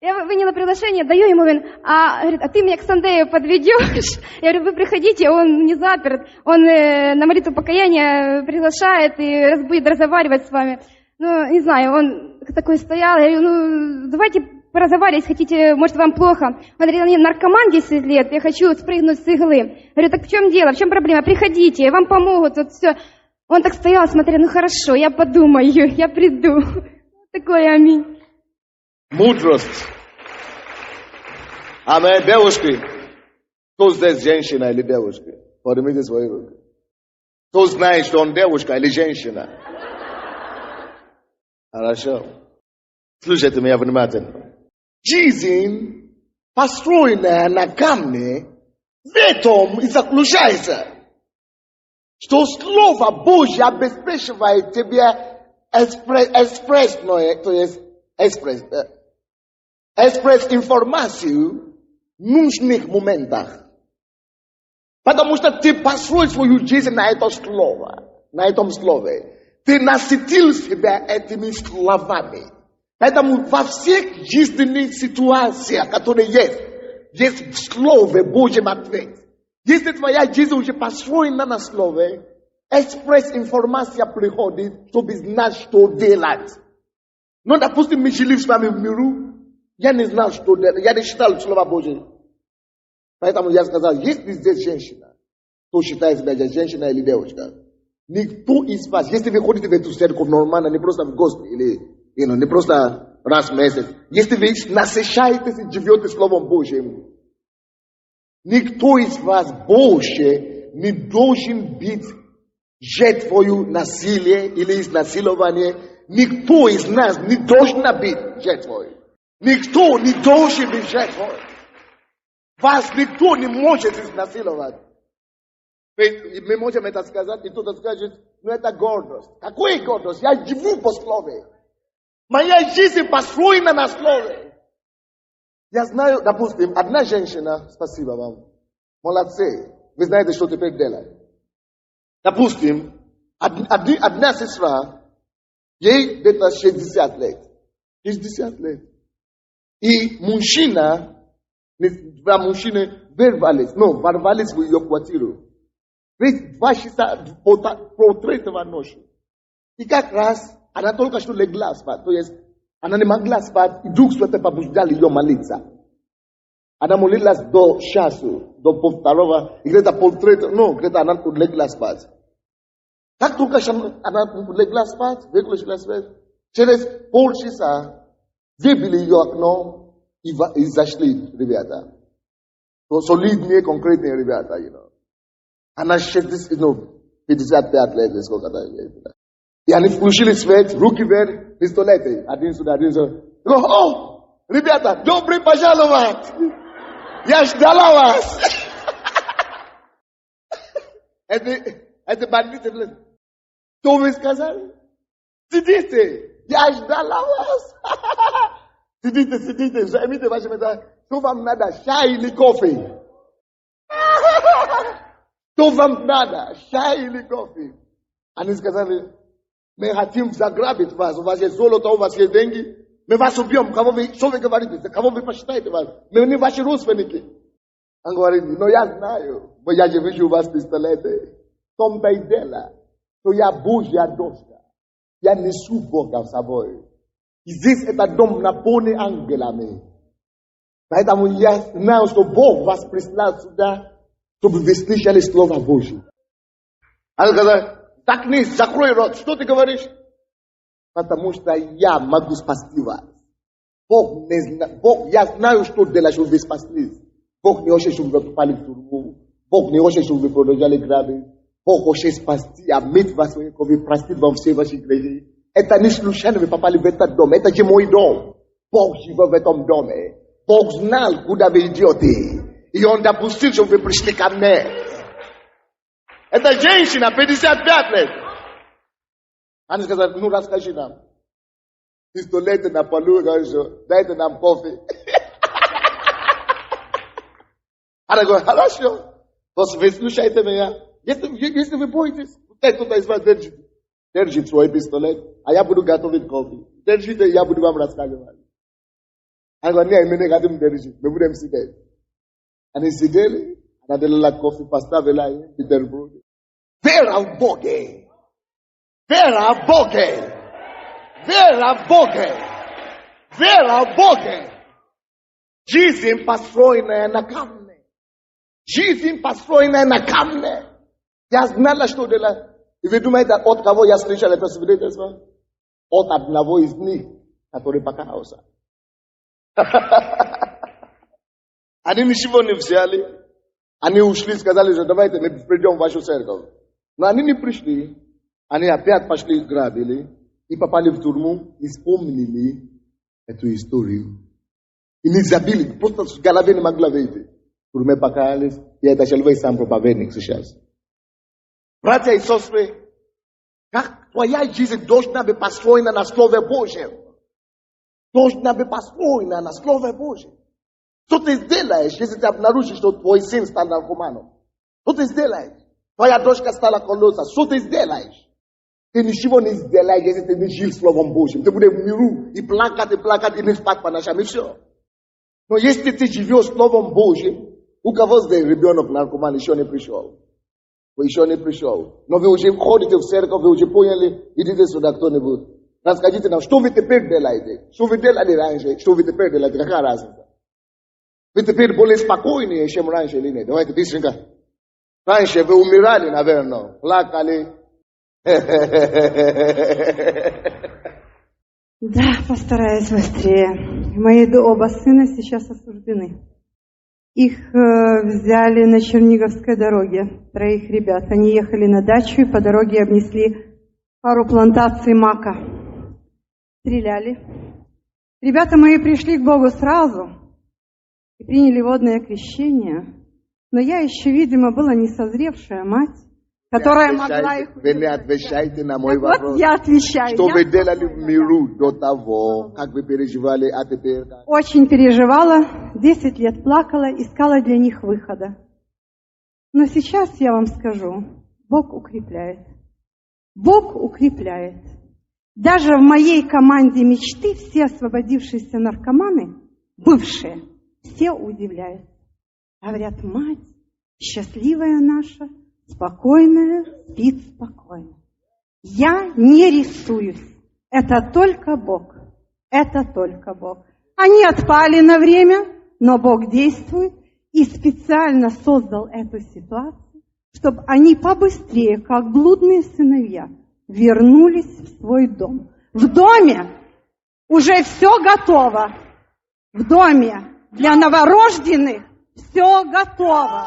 Я выняла приглашение, даю ему, говорит: а ты меня к Сандею подведешь? Я говорю: вы приходите, он не заперт, он на молитву покаяния приглашает и будет разговаривать с вами. Не знаю, он такой стоял, я говорю: давайте поразговаривать, хотите, может, вам плохо. Он говорит: я наркоман 10 лет, я хочу спрыгнуть с иглы. Я говорю: так в чем дело, в чем проблема? Приходите, вам помогут, вот все. Он так стоял, смотрел: хорошо, я подумаю, я приду. Такое, аминь. Мудрость. Аминь. Девушки, кто здесь женщина или девушка? Поднимите свои руки. Кто знает, что он девушка или женщина? Хорошо. Слушайте меня внимательно. Жизнь, построенная на камне, в этом и заключается, что Слово Божье обеспечивает тебе экспрессное, то есть экспресс информацию в нужных моментах. Потому что ты построил свою жизнь на этом слове. Ты насытил себя этими словами. Поэтому во всех жизненных ситуациях, которые есть в Слове Божьем ответ. Если твоя жизнь уже построена на Слове, экспресс-информация приходит, чтобы знать, что делать. Но, допустим, мы жили с вами в миру, я не знал, что делать, я не читал Слово Божье. Поэтому я сказал: если здесь женщина, кто считает себя женщина или девушка, никто из вас, если вы ходите в эту церковь нормально, не просто в гости, или не просто раз в месяц, если вы насыщаетесь и живете Словом Божьим, никто из вас больше не должен быть жертвою насилия или изнасилования. Никто из нас не должен быть жертвой. Никто не должен быть жертвой. Вас никто не может изнасиловать. Мы можем это сказать, и кто-то скажет: это гордость. Какая гордость? Я живу по слове. Моя жизнь построена на слове. Я знаю, допустим, одна женщина, спасибо вам, молодцы, вы знаете, что теперь делать. Допустим, одна сестра, ей где-то 60 лет. 60 лет. И мужчина, два мужчины ворвались в ее квартиру. Ведь 2 часа по 3-го ночи. И как раз она только что легла спать. То есть она не могла спать, и Дух Святой побуждал ее молиться. Она молилась до часу, до 2-го, и где-то где-то она легла спать. Как только она легла спать, выключила свет, через полчаса выбили ее окно и зашли ребята. Солидные, конкретные ребята, Она 55 лет, сколько-то. И они включили свет, руки вверх, пистолеты. Один сюда, один сюда. О, ребята, добрый пожаловать! Я ждала вас! Это бандиты, Что вы сказали? Сидите, я ждала вас. Сидите, займите ваше место. Что вам надо, чай или кофе? Что вам надо, чай или кофе? Они сказали, мы хотим заграбить вас, у вас есть золото, у вас есть деньги. Мы вас убьем, что вы говорите, кого вы посчитаете вас? Мы не ваши родственники. Он говорит, но я знаю, но я же вижу у вас пистолеты. В том-то и дело, что я Божья дочка. Я несу Бога с собой. И здесь этот дом наполнен ангелами. Поэтому я знаю, что Бог вас прислал сюда, чтобы вы слышали Слово Божье. Он сказал, заткнись, закрой рот, что ты говоришь? Потому что я могу спасти вас. Бог, я знаю, что делать, чтобы вы спаслись. Бог не хочет, чтобы вы попали в тюрьму. Бог не хочет, чтобы вы продолжали грабить. Бог хочет спасти, омыть вас, чтобы вы простили вам все ваши грехи. Это не случайно вы попали в этот дом. Это же мой дом. Бог живет в этом доме. Бог знал, куда вы идете. И Он допустил, чтобы вы пришли ко мне. Это женщина, 55 лет. Они сказали, ну расскажи нам. Пистолеты на полу, дайте нам кофе. Она говорит, хорошо. Просто вы слушайте меня. Если вы боитесь, пускай кто-то из вас держит свой пистолет, а я буду готовить кофе. Держите, я буду вам рассказывать. Она говорит, нет, мы не хотим держать, мы будем сидеть. Они сидели, она дала кофе, поставила им, бутерброды. Вера в Боге! Вера в Боге! Вера в Боге! Вера в Боге! Жизнь, построенная на камне. Жизнь, построенная на камне. Я знала, что делать. И вы думаете, от кого я слышал это свидетельство? От одного из них, который покаялся. Они ничего не взяли. Они ушли, сказали, что давайте мы придем в вашу церковь. Но они не пришли. Они опять пошли, грабили. И попали в тюрьму. И вспомнили эту историю. И не забили. Просто в голове не могла выйти. В тюрьме покаялись. И это человек сам проповедник сейчас. Братья и сестры, как твоя жизнь должна быть построена на Слове Божьем. Должна быть построена на Слове Божьем. Что ты сделаешь, если ты обнаружишь, что твой сын стал наркоманом? Что ты сделаешь? Твоя дочка стала колоса. Что ты сделаешь? Ты ничего не сделаешь, если ты не жил Словом Божьим. Ты будешь в миру и плакать, и не спать по ночам, и все. Но если ты живешь Словом Божьим, у кого здесь ребенок наркоман еще не пришел? Еще не пришел. Но вы уже ходите в церковь, вы уже поняли, идите сюда кто-нибудь. Расскажите нам, что вы теперь делаете? Что вы делали раньше? Что вы теперь делаете? Какая разница? Вы теперь более спокойнее, чем раньше или нет? Давайте быстренько. Раньше вы умирали, наверное, плакали. Да, постараюсь быстрее. Мои оба сына сейчас осуждены. Их взяли на Черниговской дороге, 3 ребят. Они ехали на дачу и по дороге обнесли пару плантаций мака. Стреляли. Ребята мои пришли к Богу сразу и приняли водное крещение. Но я еще, видимо, была не созревшая мать, которая могла их... Вы не отвечаете на мой вопрос. Вот я отвечаю. Что вы делали в миру до того, как вы переживали, а теперь... Очень переживала, 10 лет плакала, искала для них выхода. Но сейчас я вам скажу, Бог укрепляет. Бог укрепляет. Даже в моей команде мечты все освободившиеся наркоманы, бывшие, все удивляются. Говорят, мать, счастливая наша, спокойная, спит спокойно. Я не рисуюсь. Это только Бог. Это только Бог. Они отпали на время, но Бог действует и специально создал эту ситуацию, чтобы они побыстрее, как блудные сыновья, вернулись в свой дом. В доме уже все готово. В доме для новорожденных все готово.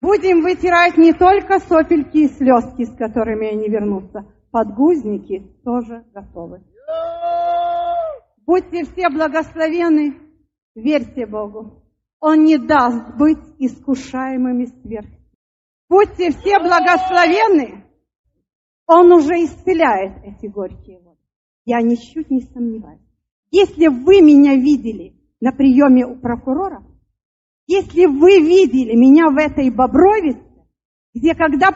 Будем вытирать не только сопельки и слезки, с которыми они вернутся. Подгузники тоже готовы. Будьте все благословенны, верьте Богу. Он не даст быть искушаемыми сверх. Будьте все благословенны, Он уже исцеляет эти горькие воды. Я ничуть не сомневаюсь. Если вы меня видели на приеме у прокурора, если вы видели меня в этой Бобровице, где когда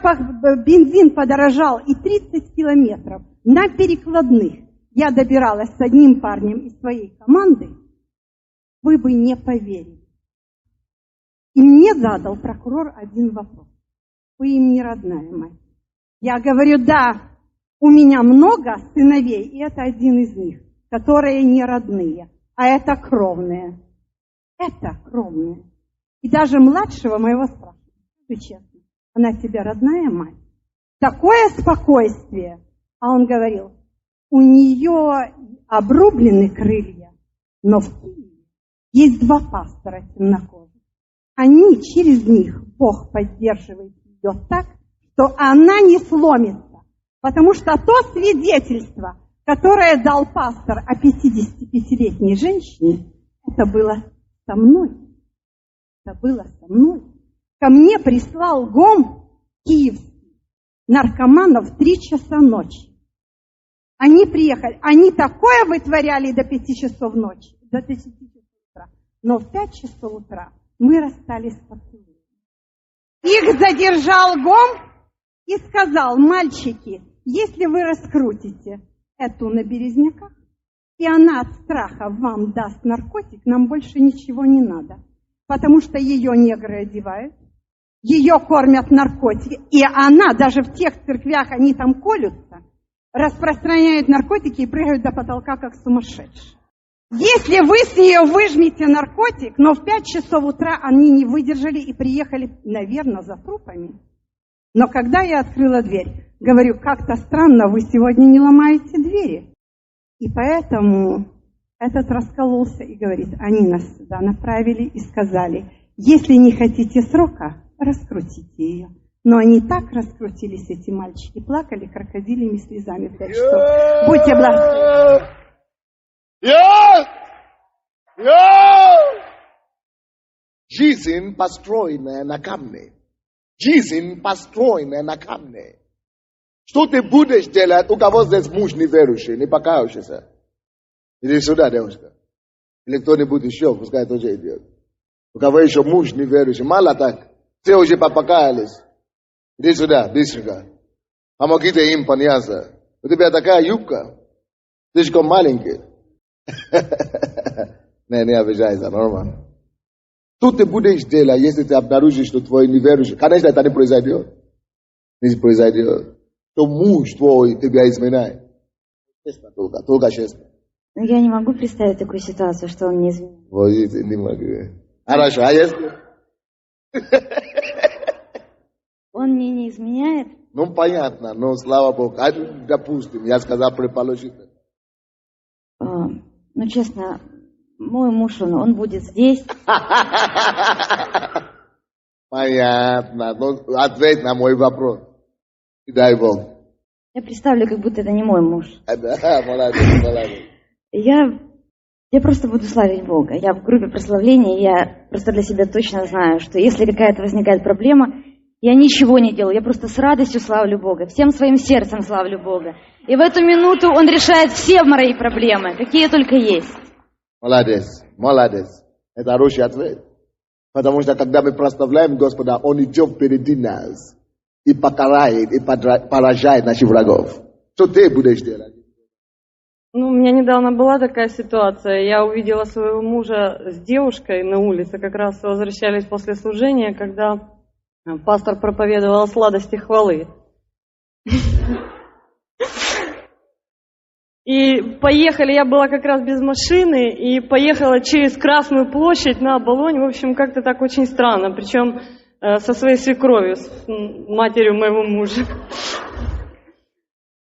бензин подорожал и 30 километров на перекладных я добиралась с одним парнем из своей команды, вы бы не поверили. И мне задал прокурор один вопрос. Вы им не родная мать? Я говорю, да, у меня много сыновей, и это один из них, которые не родные, а это кровные. Это кровные. И даже младшего моего спрашивают, скажи честно, она тебе родная мать? Такое спокойствие. А он говорил, у нее обрублены крылья, но в Киеве есть 2 пастора темнокожих. Они, через них Бог поддерживает ее так, что она не сломится. Потому что то свидетельство, которое дал пастор о 55-летней женщине, это было со мной. Это было со мной. Ко мне прислал ГОМ киевский наркоманов в 3 часа ночи. Они приехали, они такое вытворяли до 5 часов ночи, до 10 часов утра. Но в 5 часов утра мы расстались с поцелуем. Их задержал ГОМ и сказал, мальчики, если вы раскрутите эту на Березняках, и она от страха вам даст наркотик, нам больше ничего не надо. Потому что ее негры одевают, ее кормят наркотики, и она, даже в тех церквях, они там колются, распространяют наркотики и прыгают до потолка, как сумасшедшие. Если вы с нее выжмете наркотик, но в 5 часов утра они не выдержали и приехали, наверное, за трупами. Но когда я открыла дверь, говорю, как-то странно, вы сегодня не ломаете двери. И поэтому этот раскололся и говорит, они нас сюда направили и сказали, если не хотите срока, раскрутите ее. Но они так раскрутились, эти мальчики, плакали крокодилями слезами в 5 часов. Будьте благословенны. Жизнь построена на камне. Жизнь построена на камне. Что ты будешь делать, у кого здесь муж неверующий, не покаявшийся? Иди сюда, девушка. Или кто-нибудь еще, пускай тоже идет. У кого еще муж неверующий, мало так. Все уже покаялись. Иди сюда, быстренько. Помогите им поняться. У тебя такая юбка. Слишком маленькая. Не обижайся, нормально. Что ты будешь делать, если ты обнаружишь, что твой неверующий? Конечно, это не произойдет. Не произойдет. Что муж твой тебя изменяет. Честно, только честно. Ну, я не могу представить такую ситуацию, что он не изменяет. Вот не могу. Хорошо, а если? Он мне не изменяет? Ну, понятно, но слава Богу. А, допустим, я сказал предположительно. Ну, честно, мой муж, он будет здесь. Понятно. Ну, ответь на мой вопрос. И дай Бог. Я представлю, как будто это не мой муж. Да, молодец. Я просто буду славить Бога. Я в группе прославления, я просто для себя точно знаю, что если какая-то возникает проблема, я ничего не делаю, я просто с радостью славлю Бога, всем своим сердцем славлю Бога. И в эту минуту Он решает все мои проблемы, какие только есть. Молодец. Это хороший ответ. Потому что когда мы прославляем Господа, Он идет впереди нас и покарает, и поражает наших врагов. Что ты будешь делать? Ну, у меня недавно была такая ситуация. Я увидела своего мужа с девушкой на улице, как раз возвращались после служения, когда пастор проповедовал о сладости хвалы. И поехали, я была как раз без машины, и поехала через Красную площадь на Оболонь. В общем, как-то так очень странно, причем со своей свекровью, с матерью моего мужа.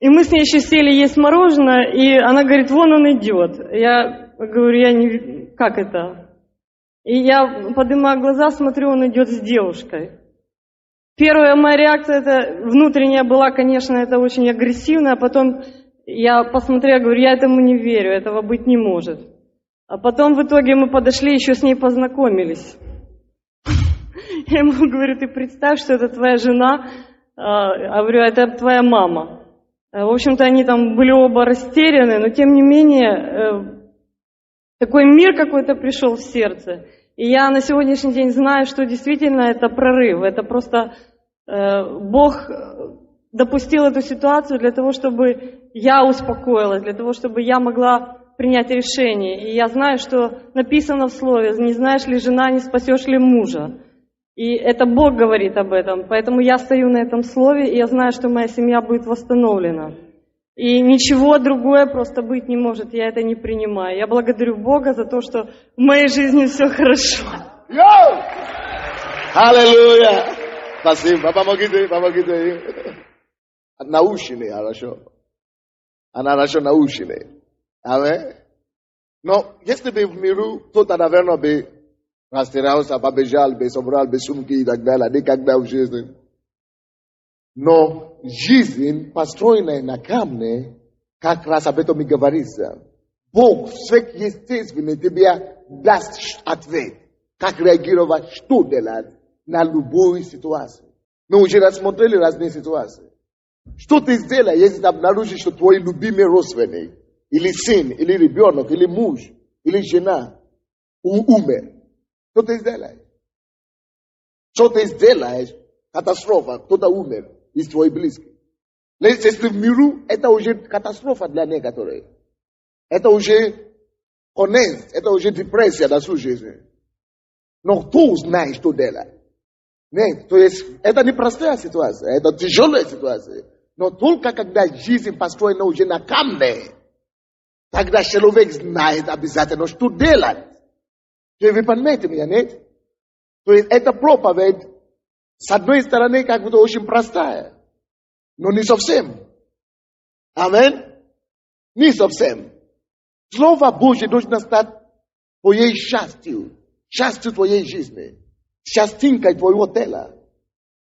И мы с ней еще сели есть мороженое, и она говорит, вон он идет. Я говорю, как это? И я поднимаю глаза, смотрю, он идет с девушкой. Первая моя реакция, это внутренняя была, конечно, это очень агрессивно, а потом я посмотрела, говорю, я этому не верю, этого быть не может. А потом в итоге мы подошли, еще с ней познакомились. Я ему говорю, ты представь, что это твоя жена, а говорю, это твоя мама. В общем-то, они там были оба растеряны, но тем не менее, такой мир какой-то пришел в сердце. И я на сегодняшний день знаю, что действительно это прорыв. Это просто Бог допустил эту ситуацию для того, чтобы я успокоилась, для того, чтобы я могла принять решение. И я знаю, что написано в Слове: не знаешь ли жена, не спасешь ли мужа. И это Бог говорит об этом. Поэтому я стою на этом Слове, и я знаю, что моя семья будет восстановлена. И ничего другое просто быть не может. Я это не принимаю. Я благодарю Бога за то, что в моей жизни все хорошо. Аллилуйя! Спасибо. Помогите. Научены, хорошо. Она хорошо научены. Аминь. Но если бы в миру кто-то, наверное, бы растерялся, побежал бы, собрал бы сумки и так далее, никогда в жизни. Но жизнь, построенная на камне, как раз об этом и говорится. Бог сверхъестественный тебе даст ответ, как реагировать, что делать на любую ситуацию. Мы уже рассмотрели разные ситуации. Что ты сделаешь, если ты обнаружишь, что твой любимый родственник, или сын, или ребенок, или муж, или жена умер? Что ты сделаешь? Что ты сделаешь? Катастрофа, кто-то умер из твоих близких. Если в миру, это уже катастрофа для некоторых. Это уже конец, это уже депрессия на всю жизнь. Но кто знает, что делать? Нет, то есть это не простая ситуация, это тяжелая ситуация. Но только когда жизнь построена уже на камне, тогда человек знает обязательно, что делать. Вы понимаете меня, нет? То есть эта проповедь, с одной стороны, как будто очень простая, но не совсем. Аминь? Не совсем. Слово Божье должно стать твоей счастью твоей жизни, частинкой твоего тела.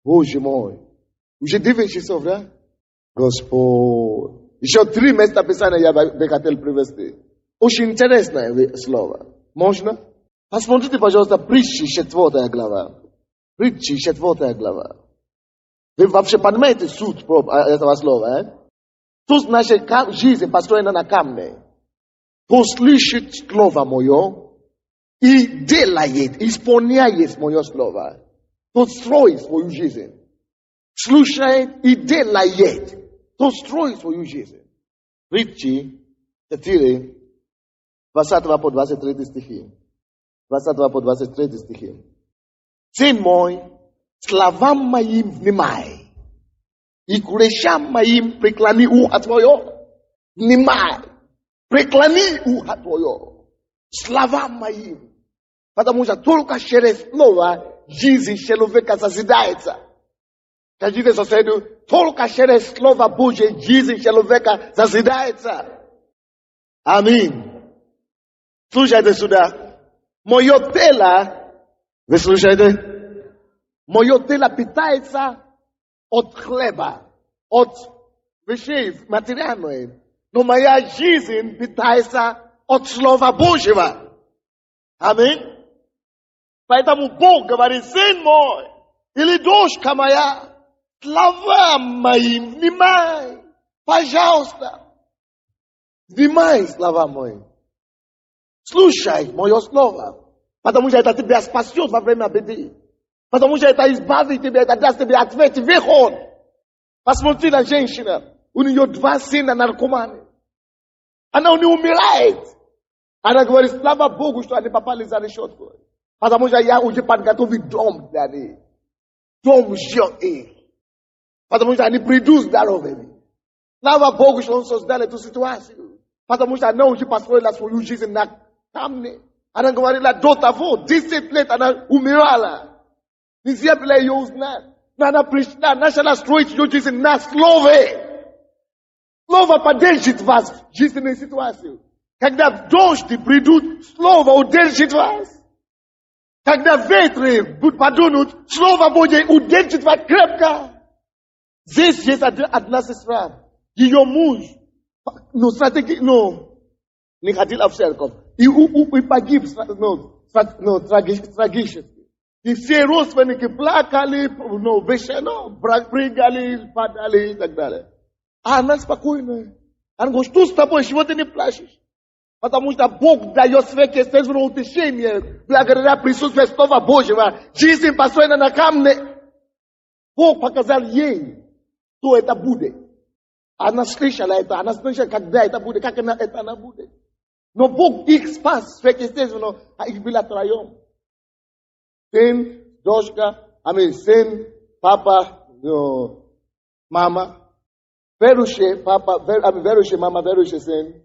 Боже мой. Уже 9 часов, да? Господь. Еще 3 места Писания я бы хотел привести. Очень интересное слово. Можно? Посмотрите, пожалуйста, Притчи 4 глава. Притчи 4 глава. Вы вообще понимаете суть этого слова, Кто значит жизнь построена на камне? Кто слышит слово мое и делает, исполняет мое слово. Кто строит свою жизнь. Слушает и делает. Кто строит свою жизнь. Притчи 4, 22 по 23 стихи. 22 по 23 стихи. Сын мой, словам моим внимай, и к речам моим преклони ухо твое. Внимай, преклони ухо твое. Словам моим. Потому что только через слово жизнь человека созидается. Скажите соседу, только через слово Божье жизнь человека созидается. Аминь. Слушайте сюда. Мое тело, вы слушаете? Мое тело питается от хлеба, от вещей материальных. Но моя жизнь питается от Слова Божьего. Аминь. Поэтому Бог говорит: сын мой, или дочка моя, словам моим внимай. Пожалуйста. Внимай словам моим. Слушай мое слово. Потому что это тебя спасет во время беды. Потому что это избавит тебя, это даст тебе ответ, выход. Посмотри на женщину. У нее 2 сына наркоманы. Она не умирает. Она говорит: слава Богу, что они попали за решетку. Потому что я уже подготовил дом для них. Дом ждет их. Потому что они придут здоровыми. Слава Богу, что Он создал эту ситуацию. Потому что она уже построила свою жизнь на камне. Она говорила: до того, 10 лет она умирала. Нельзя было ее узнать. Но она пришла, начала строить ее жизнь на слове. Слово поддержит вас в жизненной ситуации. Когда дожди придут, слово удержит вас. Когда ветры подунут, слово Божье удержит вас крепко. Здесь есть одна сестра. Ее муж, не ходил в церковь. И погиб, трагически. И все родственники плакали, прыгали, падали и так далее. А она спокойная. Она говорит, что с тобой, чего ты не плачешь? Потому что Бог дает сверхъестественное утешение благодаря присутствию Слова Божьего. Жизнь построена на камне. Бог показал ей, что это будет. Она слышала это, она слышала, когда это будет, как она будет. Но Бог их спас сверхъестественно, а их было троем. Сын, дочка, сын, папа, мама. Верующий папа, верующий мама, верующий сын.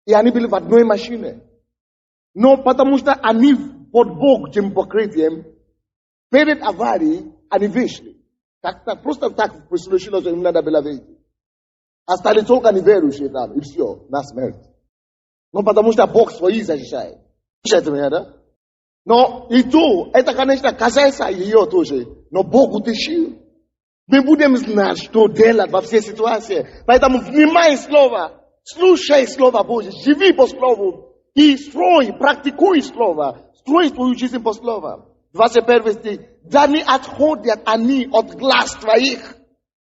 И они были в одной машине. Но потому что они под Богом покрытием, перед аварией они вышли. Просто так случилось, что им надо было выйти. Остались только неверующие там, и все, на смерть. Но потому что Бог свои защищает. Слушайте меня, да? Но и то, это, конечно, касается ее тоже. Но Бог утешил. Мы будем знать, что делать во всей ситуации. Поэтому внимай Слово. Слушай Слово Божье, живи по Слову и строй, практикуй Слово, строй свою жизнь по Слову. 21 стих. Да не отходят они от глаз твоих,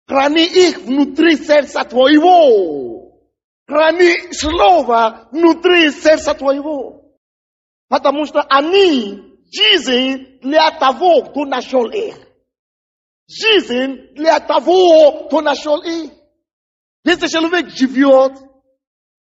храни их внутри сердца твоего. Храни Слово внутри сердца твоего. Потому что они жизнь для того, кто нашел их. Жизнь для того, кто нашел их. Если человек живет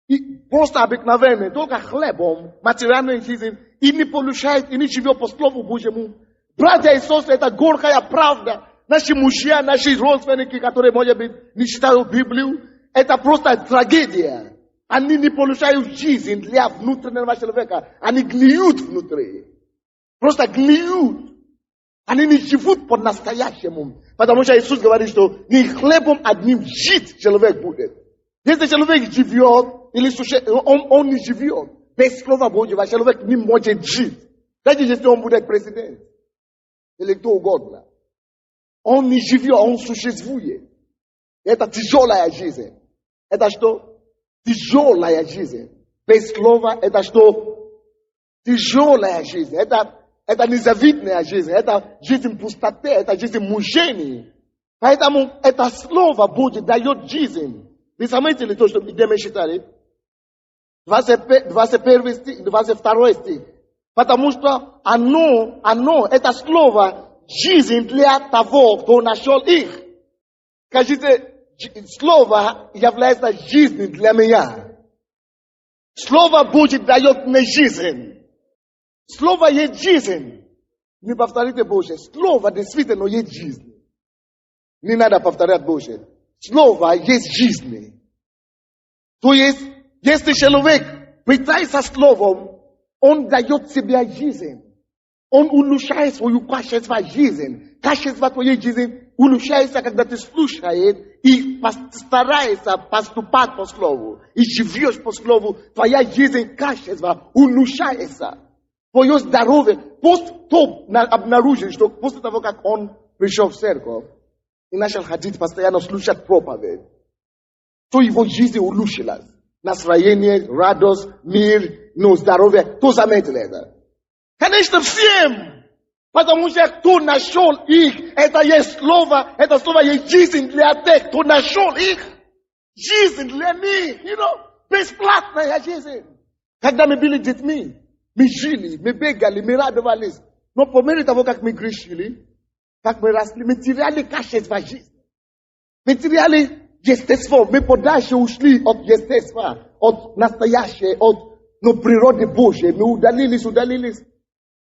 и просто обыкновенный, только хлебом, материальной жизнью, и не получает, и не живет по Слову Божьему. Братья и сестры, это горькая правда. Наши мужья, наши родственники, которые, может быть, не читают Библию, это просто трагедия. Они не получают жизнь для внутреннего человека. Они гниют внутри. Просто гниют. Они не живут по-настоящему. Потому что Иисус говорит, что не хлебом одним жить человек будет. Если человек живет, или он не живет, без Слова Божьего, человек не может жить. Даже если он будет президент, или кто угодно. Он не живет, он существует. Это тяжелая жизнь. Это что? Тяжелая жизнь. Без Слова, это что? Тяжелая жизнь. Это незавидная жизнь. Это жизнь пустоты, это жизнь мучений. Поэтому это Слово Божье дает жизнь. Вы заметили то, что где мы читали? 21 стих, 22 стих. Потому что оно, это слово, жизнь для того, кто нашел их. Скажите, слово является жизнью для меня. Слово Божье дает мне жизнь. Слово есть жизнь. Не повторите Божье. Слово действительно есть жизнь. Не надо повторять Божье. Слово есть жизнь. То есть, если человек питается словом, он дает себе жизнь. Он улучшает свою качество жизни. Качество твоей жизни улучшается, когда ты слушаешь и стараешься поступать по слову. И живешь по слову. Твоя жизнь, качество улучшается. Твое здоровье. Кто обнаружил, что после того, как он пришел в церковь и начал ходить, постоянно слушать проповедь, то его жизнь улучшилась. Настроение, радость, мир, здоровье. Кто заметил это? Конечно, всем. Потому что кто нашел их, это есть слово, это слово есть жизнь для тех, кто нашел их. Жизнь для них, бесплатная жизнь. Когда мы были детьми, мы жили, мы бегали, мы радовались. Но по мере того, как мы грешили, как мы росли, мы теряли качество жизни. Мы теряли естество. Мы подальше ушли от естества, от настоящего, от природы Божьей. Мы удалились.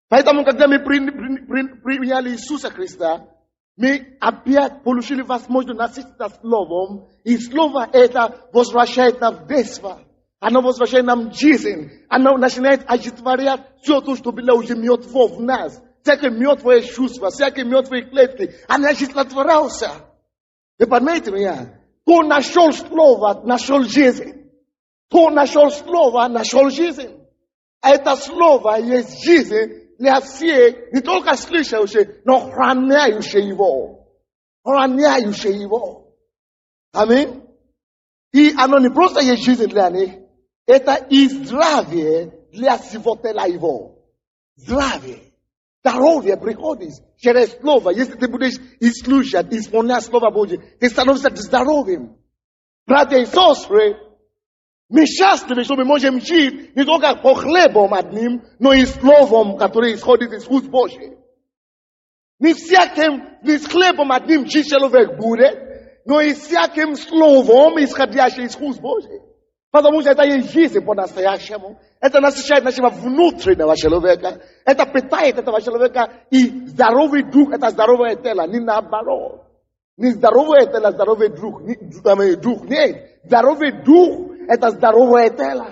Поэтому, когда мы приняли Иисуса Христа, мы опять получили возможность насытиться Словом. И Слово это возвращает нам в детство. Оно возвращает нам жизнь. Оно начинает оживотворять все то, что было уже мертво в нас. Всякие мертвые чувства, всякие мертвые клетки. Оно оживотворялся. Вы понимаете меня? Кто нашел Слово, нашел жизнь. Кто нашел Слово, нашел жизнь. Это Слово есть жизнь для всех, не только слышащих, но храняющих его. Храняющих его. Аминь. И оно не просто есть жизнь для них, это и здравие для животела его. Здравие. Здоровье приходит через Слово. Если ты будешь и слушать, и исполнять Слово Божье, ты становишься здоровым. Братья и сестры, мы счастливы, что мы можем жить не только по хлебом одним, но и словом, которое исходит из уст Божьих. Не с хлебом одним жить человек будет, но и всяким словом, исходящим из уст Божьих. Потому что это есть жизнь по-настоящему. Это насыщает нашего внутреннего человека. Это питает этого человека. И здоровый дух – это здоровое тело, не наоборот. Не здоровое тело, здоровый дух. Дух нет. Здоровый дух – это здоровое тело.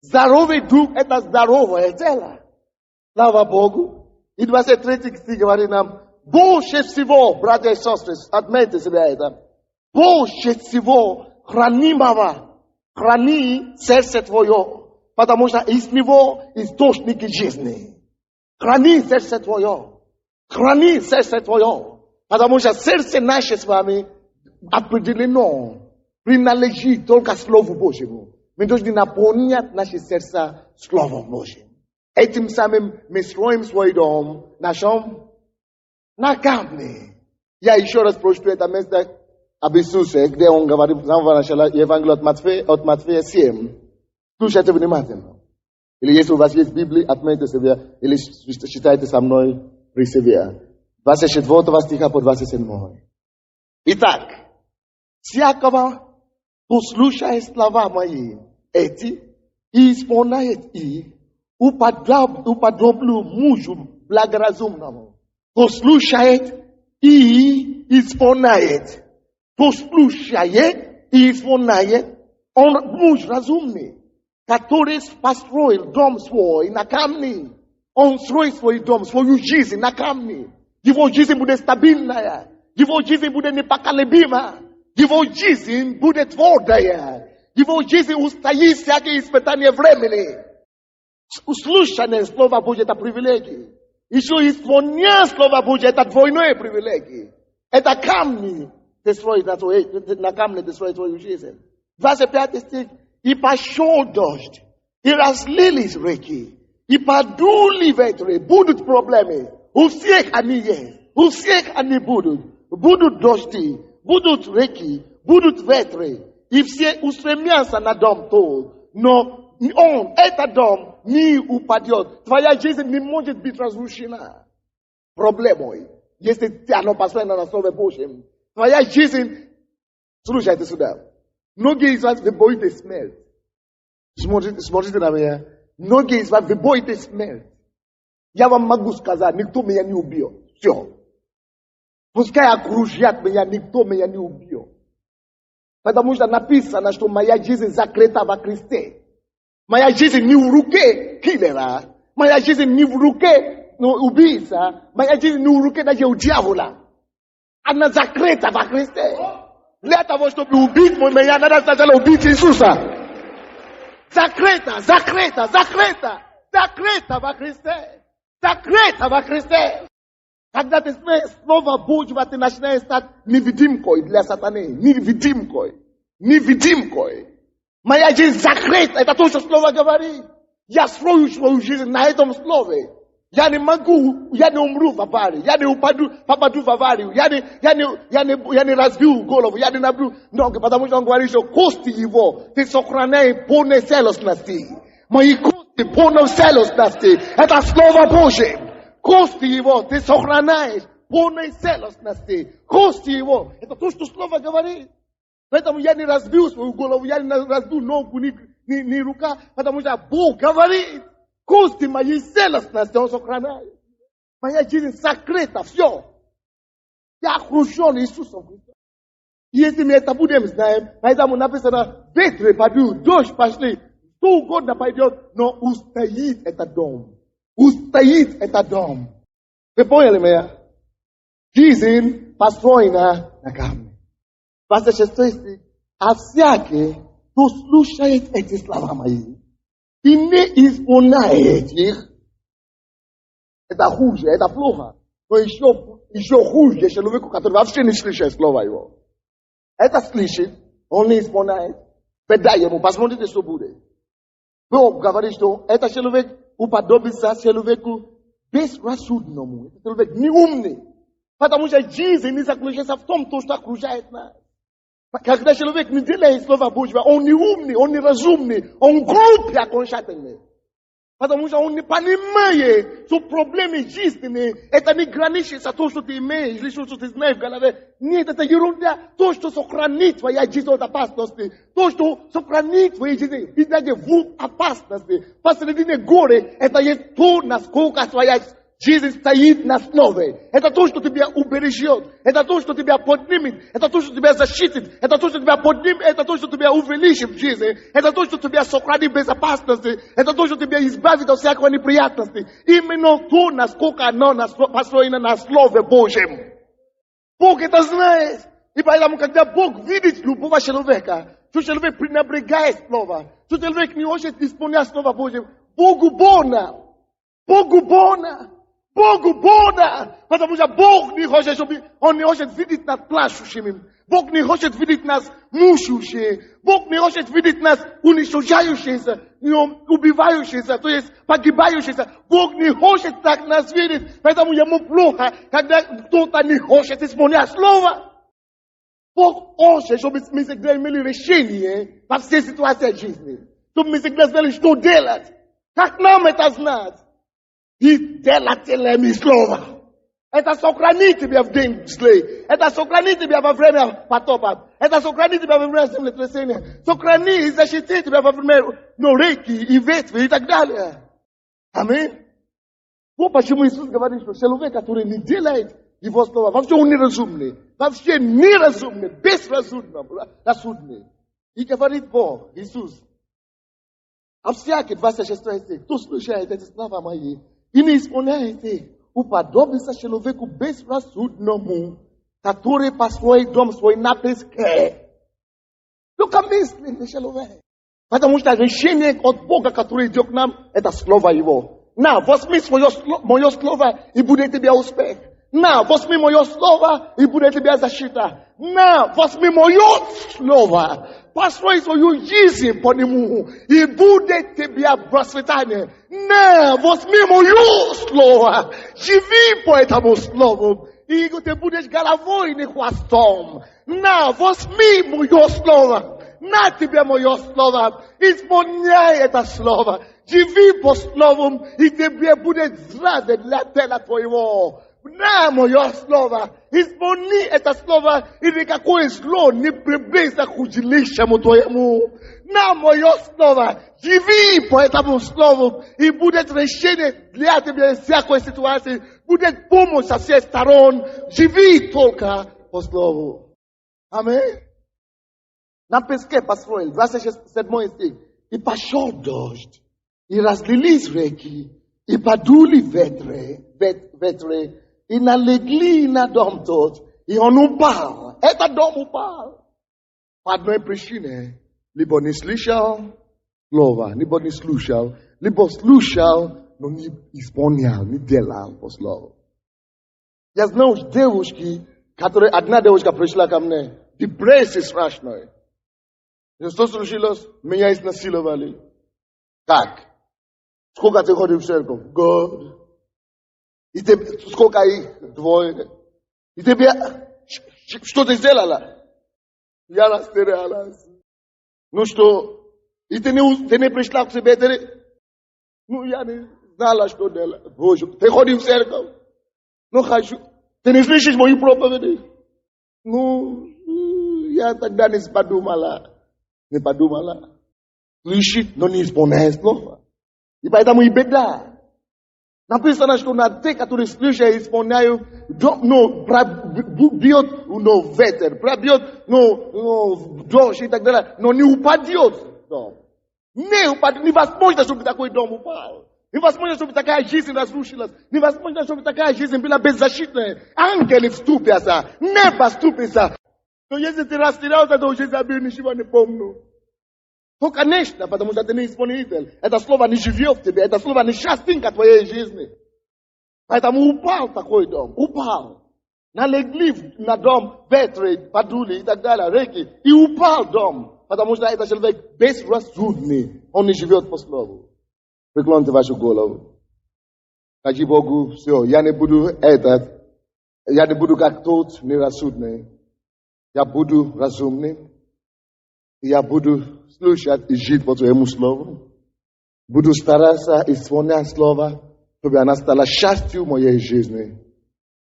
Здоровый дух – это здоровое тело. Слава Богу. И 23 стих говорит нам, больше всего, братья и сестры, отметьте себе это, больше всего хранимого, храни сердце твое, потому что из него источники жизни. Храни сердце твое. Храни сердце твое. Потому что сердце наше с вами определено, принадлежит только Слову Божьему. Мы должны наполнять наши сердца Словом Божьим. Этим самым мы строим свой дом на чем? На камне. Я еще раз прочту это место об Иисусе, где он говорит в самого начала Евангелия от Матфея 7. Слушайте внимательно. Или если у вас есть Библия, отметьте себе, или читайте со мной при себе. 24 стиха по 27. Итак, всякого, кто слушает слова мои, эти, и исполняет их, уподоблю мужу благоразумному, кто слушает и исполняет. Кто слушает и исполняет, он муж разумный, который построил дом свой на камне. Он строит свой дом, свою жизнь на камне. Его жизнь будет стабильная, его жизнь будет непоколебима, его жизнь будет твердая, его жизнь устоит всякие испытания времени. Слушание Слова Божьего – это привилегия. Еще исполнение Слова Божьего – это двойное привилегия. Это камни, ты строишь на камне, ты строишь твою жизнь. 25 стих. И пошел дождь, и разлились реки, и подули ветры. Будут проблемы. У всех они есть. У всех они будут. Будут дожди, будут реки, будут ветры. И все устремятся на дом тот. Но этот дом не упадет. Твоя жизнь не может быть разрушена проблемой, если оно построено на Слове Божьем. Твоя жизнь, слушайте сюда. Многие из вас вы боитесь смерти. Смотрите на меня. Многие из вас вы боитесь смерти. Я вам могу сказать, никто меня не убьет. Все. Пускай окружат меня, никто меня не убьет. Потому что написано, что моя жизнь закрыта во Христе. Моя жизнь не в руке киллера. Моя жизнь не в руке убийца. Моя жизнь не в руке даже у дьявола. Она закрыта во Христе. Для того, чтобы убить меня, надо сначала убить Иисуса. Закрыта, закрыта, закрыта. Закрыта во Христе. Закрыта во Христе. Когда ты Слово Божьего, ты начинаешь стать невидимкой для сатаны. Невидимкой. Невидимкой. Моя жизнь закрыта. Это то, что Слово говорит. Я строю свою жизнь на этом Слове. Я не могу, я не умру в аварии. Я не попаду в аварию. Я не разбью голову. Я не набью ноги. Потому что он говорит, что кости его ты сохраняешь полной целостности. Мои кости полной целостности. Это Слово Божье. Кости его ты сохраняешь полной целостности. Кости его. Это то, что Слово говорит. Поэтому я не разбью свою голову. Я не разбью ногу, ни рука. Потому что Бог говорит. Кости моей целостности он сохраняет. Моя жизнь закрыта. Все. Я окружен Иисусом Христом. Если мы это будем знать, поэтому написано, ветры пойдут, дождь пошли, что угодно пойдет, но устоит этот дом. Устоит этот дом. Вы поняли меня? Жизнь построена на камне. 26 стих. А всякий, кто слушает эти слова мои, и не исполняет их, это хуже, это плохо. Но еще хуже человеку, который вообще не слышит слова его. Это слышит, он не исполняет. Беда ему, посмотрите, что будет. Бог говорит, что этот человек уподобится человеку безрассудному. Это человек неумный. Потому что жизнь не заключается в том, что окружает нас. Когда человек не делает Слова Божьего, он не умный, он не разумный, он глупый, окончательный. Потому что он не понимает, что проблемы жизни, это не граничится то, что ты имеешь, или что ты знаешь в голове. Нет, это ерунда. То, что сохранит твоя жизнь от опасности. То, что сохранит твою жизнь, и даже в опасности. Посредине горы, это есть то, насколько твоя жизнь стоит на основе. Это то, что тебя убережет. Это то, что тебя поднимет. Это то, что тебя защитит. Это то, что тебя поднимет. Это то, что тебя увеличит в жизни. Это то, что тебя сохранит в безопасности. Это то, что тебя избавит от всякой неприятности. Именно то, насколько оно построено на Слове Божьем. Бог это знает. И поэтому, когда Бог видит любого человека, что человек пренебрегает Слово, что человек не хочет исполнять Слово Божье, Богу больно. Богу больно. Богу больно, потому что Бог не хочет, чтобы Он не хочет видеть нас плачущими. Бог не хочет видеть нас мучающими. Бог не хочет видеть нас уничтожающимися, убивающимися, то есть погибающимися. Бог не хочет так нас видеть, поэтому Ему плохо, когда кто-то не хочет исполнять Слово. Бог хочет, чтобы мы всегда имели решение во всей ситуации жизни. Чтобы мы всегда знали, что делать. Как нам это знать? И делателями Слова. Это сохранит тебя в день злый. Это сохранит тебя во время потопа. Это сохранит тебя во время землетрясения. Сохранит и защитит тебя во время реки и ветви и так далее. Аминь. Вот почему Иисус говорит, что человек, который не делает Его Слова, вообще он неразумный. Вообще неразумный, безразумный. И говорит Бог, Иисус. А всякий 26 стих, кто слушает эти слова мои, и не исполняете, уподобится человеку безрассудному, который построит дом свой на песке. Только мысли на человек. Потому что решение от Бога, которое идет к нам, это Слово Его. На, возьми мое Слово, и будет тебе успех. На, возьми мое Слово, и будет тебе защита. На, возьми мое Слово, построй свою жизнь по нему, и будет тебе процветание. На, возьми мое Слово, живи по этому Слову, и ты будешь головой, не хвостом. На, возьми мое Слово, на тебе мое Слово, исполняй это Слово, живи по Слову, и тебе будет здравие для тела твоего. На мое Слово, исполни это Слово, и никакое зло не приблизится к жилищему твоему. На мое Слово, живи по этому Слову, и будет решение для тебя всякой ситуации, будет помощь со всех сторон. Живи только по Слову. Аминь. На песке построил, 27 стих. И пошел дождь, и разлились реки, и подули ветры, и налегли на дом тот, и он упал. Это дом упал. По одной причине. Либо не слышал слова, либо не слушал, либо слушал, но не исполнял, не делал по слову. Я знаю девушки, одна девушка пришла ко мне, депрессия страшная. Что случилось? Меня изнасиловали. Как? Сколько ты ходишь в церковь? Год. И тебе, сколько их? 2. И тебе, что ты сделала? Я растерялась. Ну что? И ты не пришла к себе? Ну я не знала, что делать. Боже, ты ходишь в церковь? Ну хочу. Ты не слышишь мои проповеди? Ну, я тогда не подумала. Не подумала. Слышит, но не исполняет слово. И поэтому и беда. Написано, что на те, которые слышат и исполняют, бьет ветер, пробьет дождь и так далее, но не упадет дом. Невозможно, чтобы такой дом упал. Невозможно, чтобы такая жизнь разрушилась. Невозможно, чтобы такая жизнь была беззащитная. Ангелы вступятся, небо вступится. Но если ты растерялся, то уже забыл, ничего не помню. То, конечно, потому что ты не исполнитель. Это слово не живет в тебе. Это слово не частинка твоей жизни. Поэтому упал такой дом. Упал. Налегли на дом ветры, подули и так далее, реки. И упал дом. Потому что это человек безрассудный. Он не живет по слову. Преклоните вашу голову. Скажи Богу, все, я не буду как тот нерассудный. Я буду разумным. Я буду слушать и жить по Твоему Слову. Буду стараться исполнять Слово, чтобы оно стало частью моей жизни.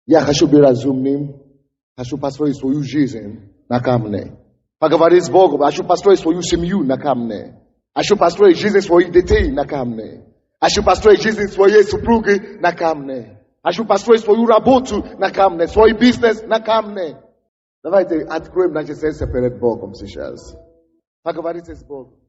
Я хочу быть разумным. Хочу построить свою жизнь на камне. Поговорить с Богом. Хочу построить свою семью на камне. Хочу построить жизнь своих детей на камне. Хочу построить жизнь своей супруги на камне. Хочу построить свою работу на камне. Свой бизнес на камне. Давайте откроем наше сердце перед Богом сейчас. Поговорите с Богом.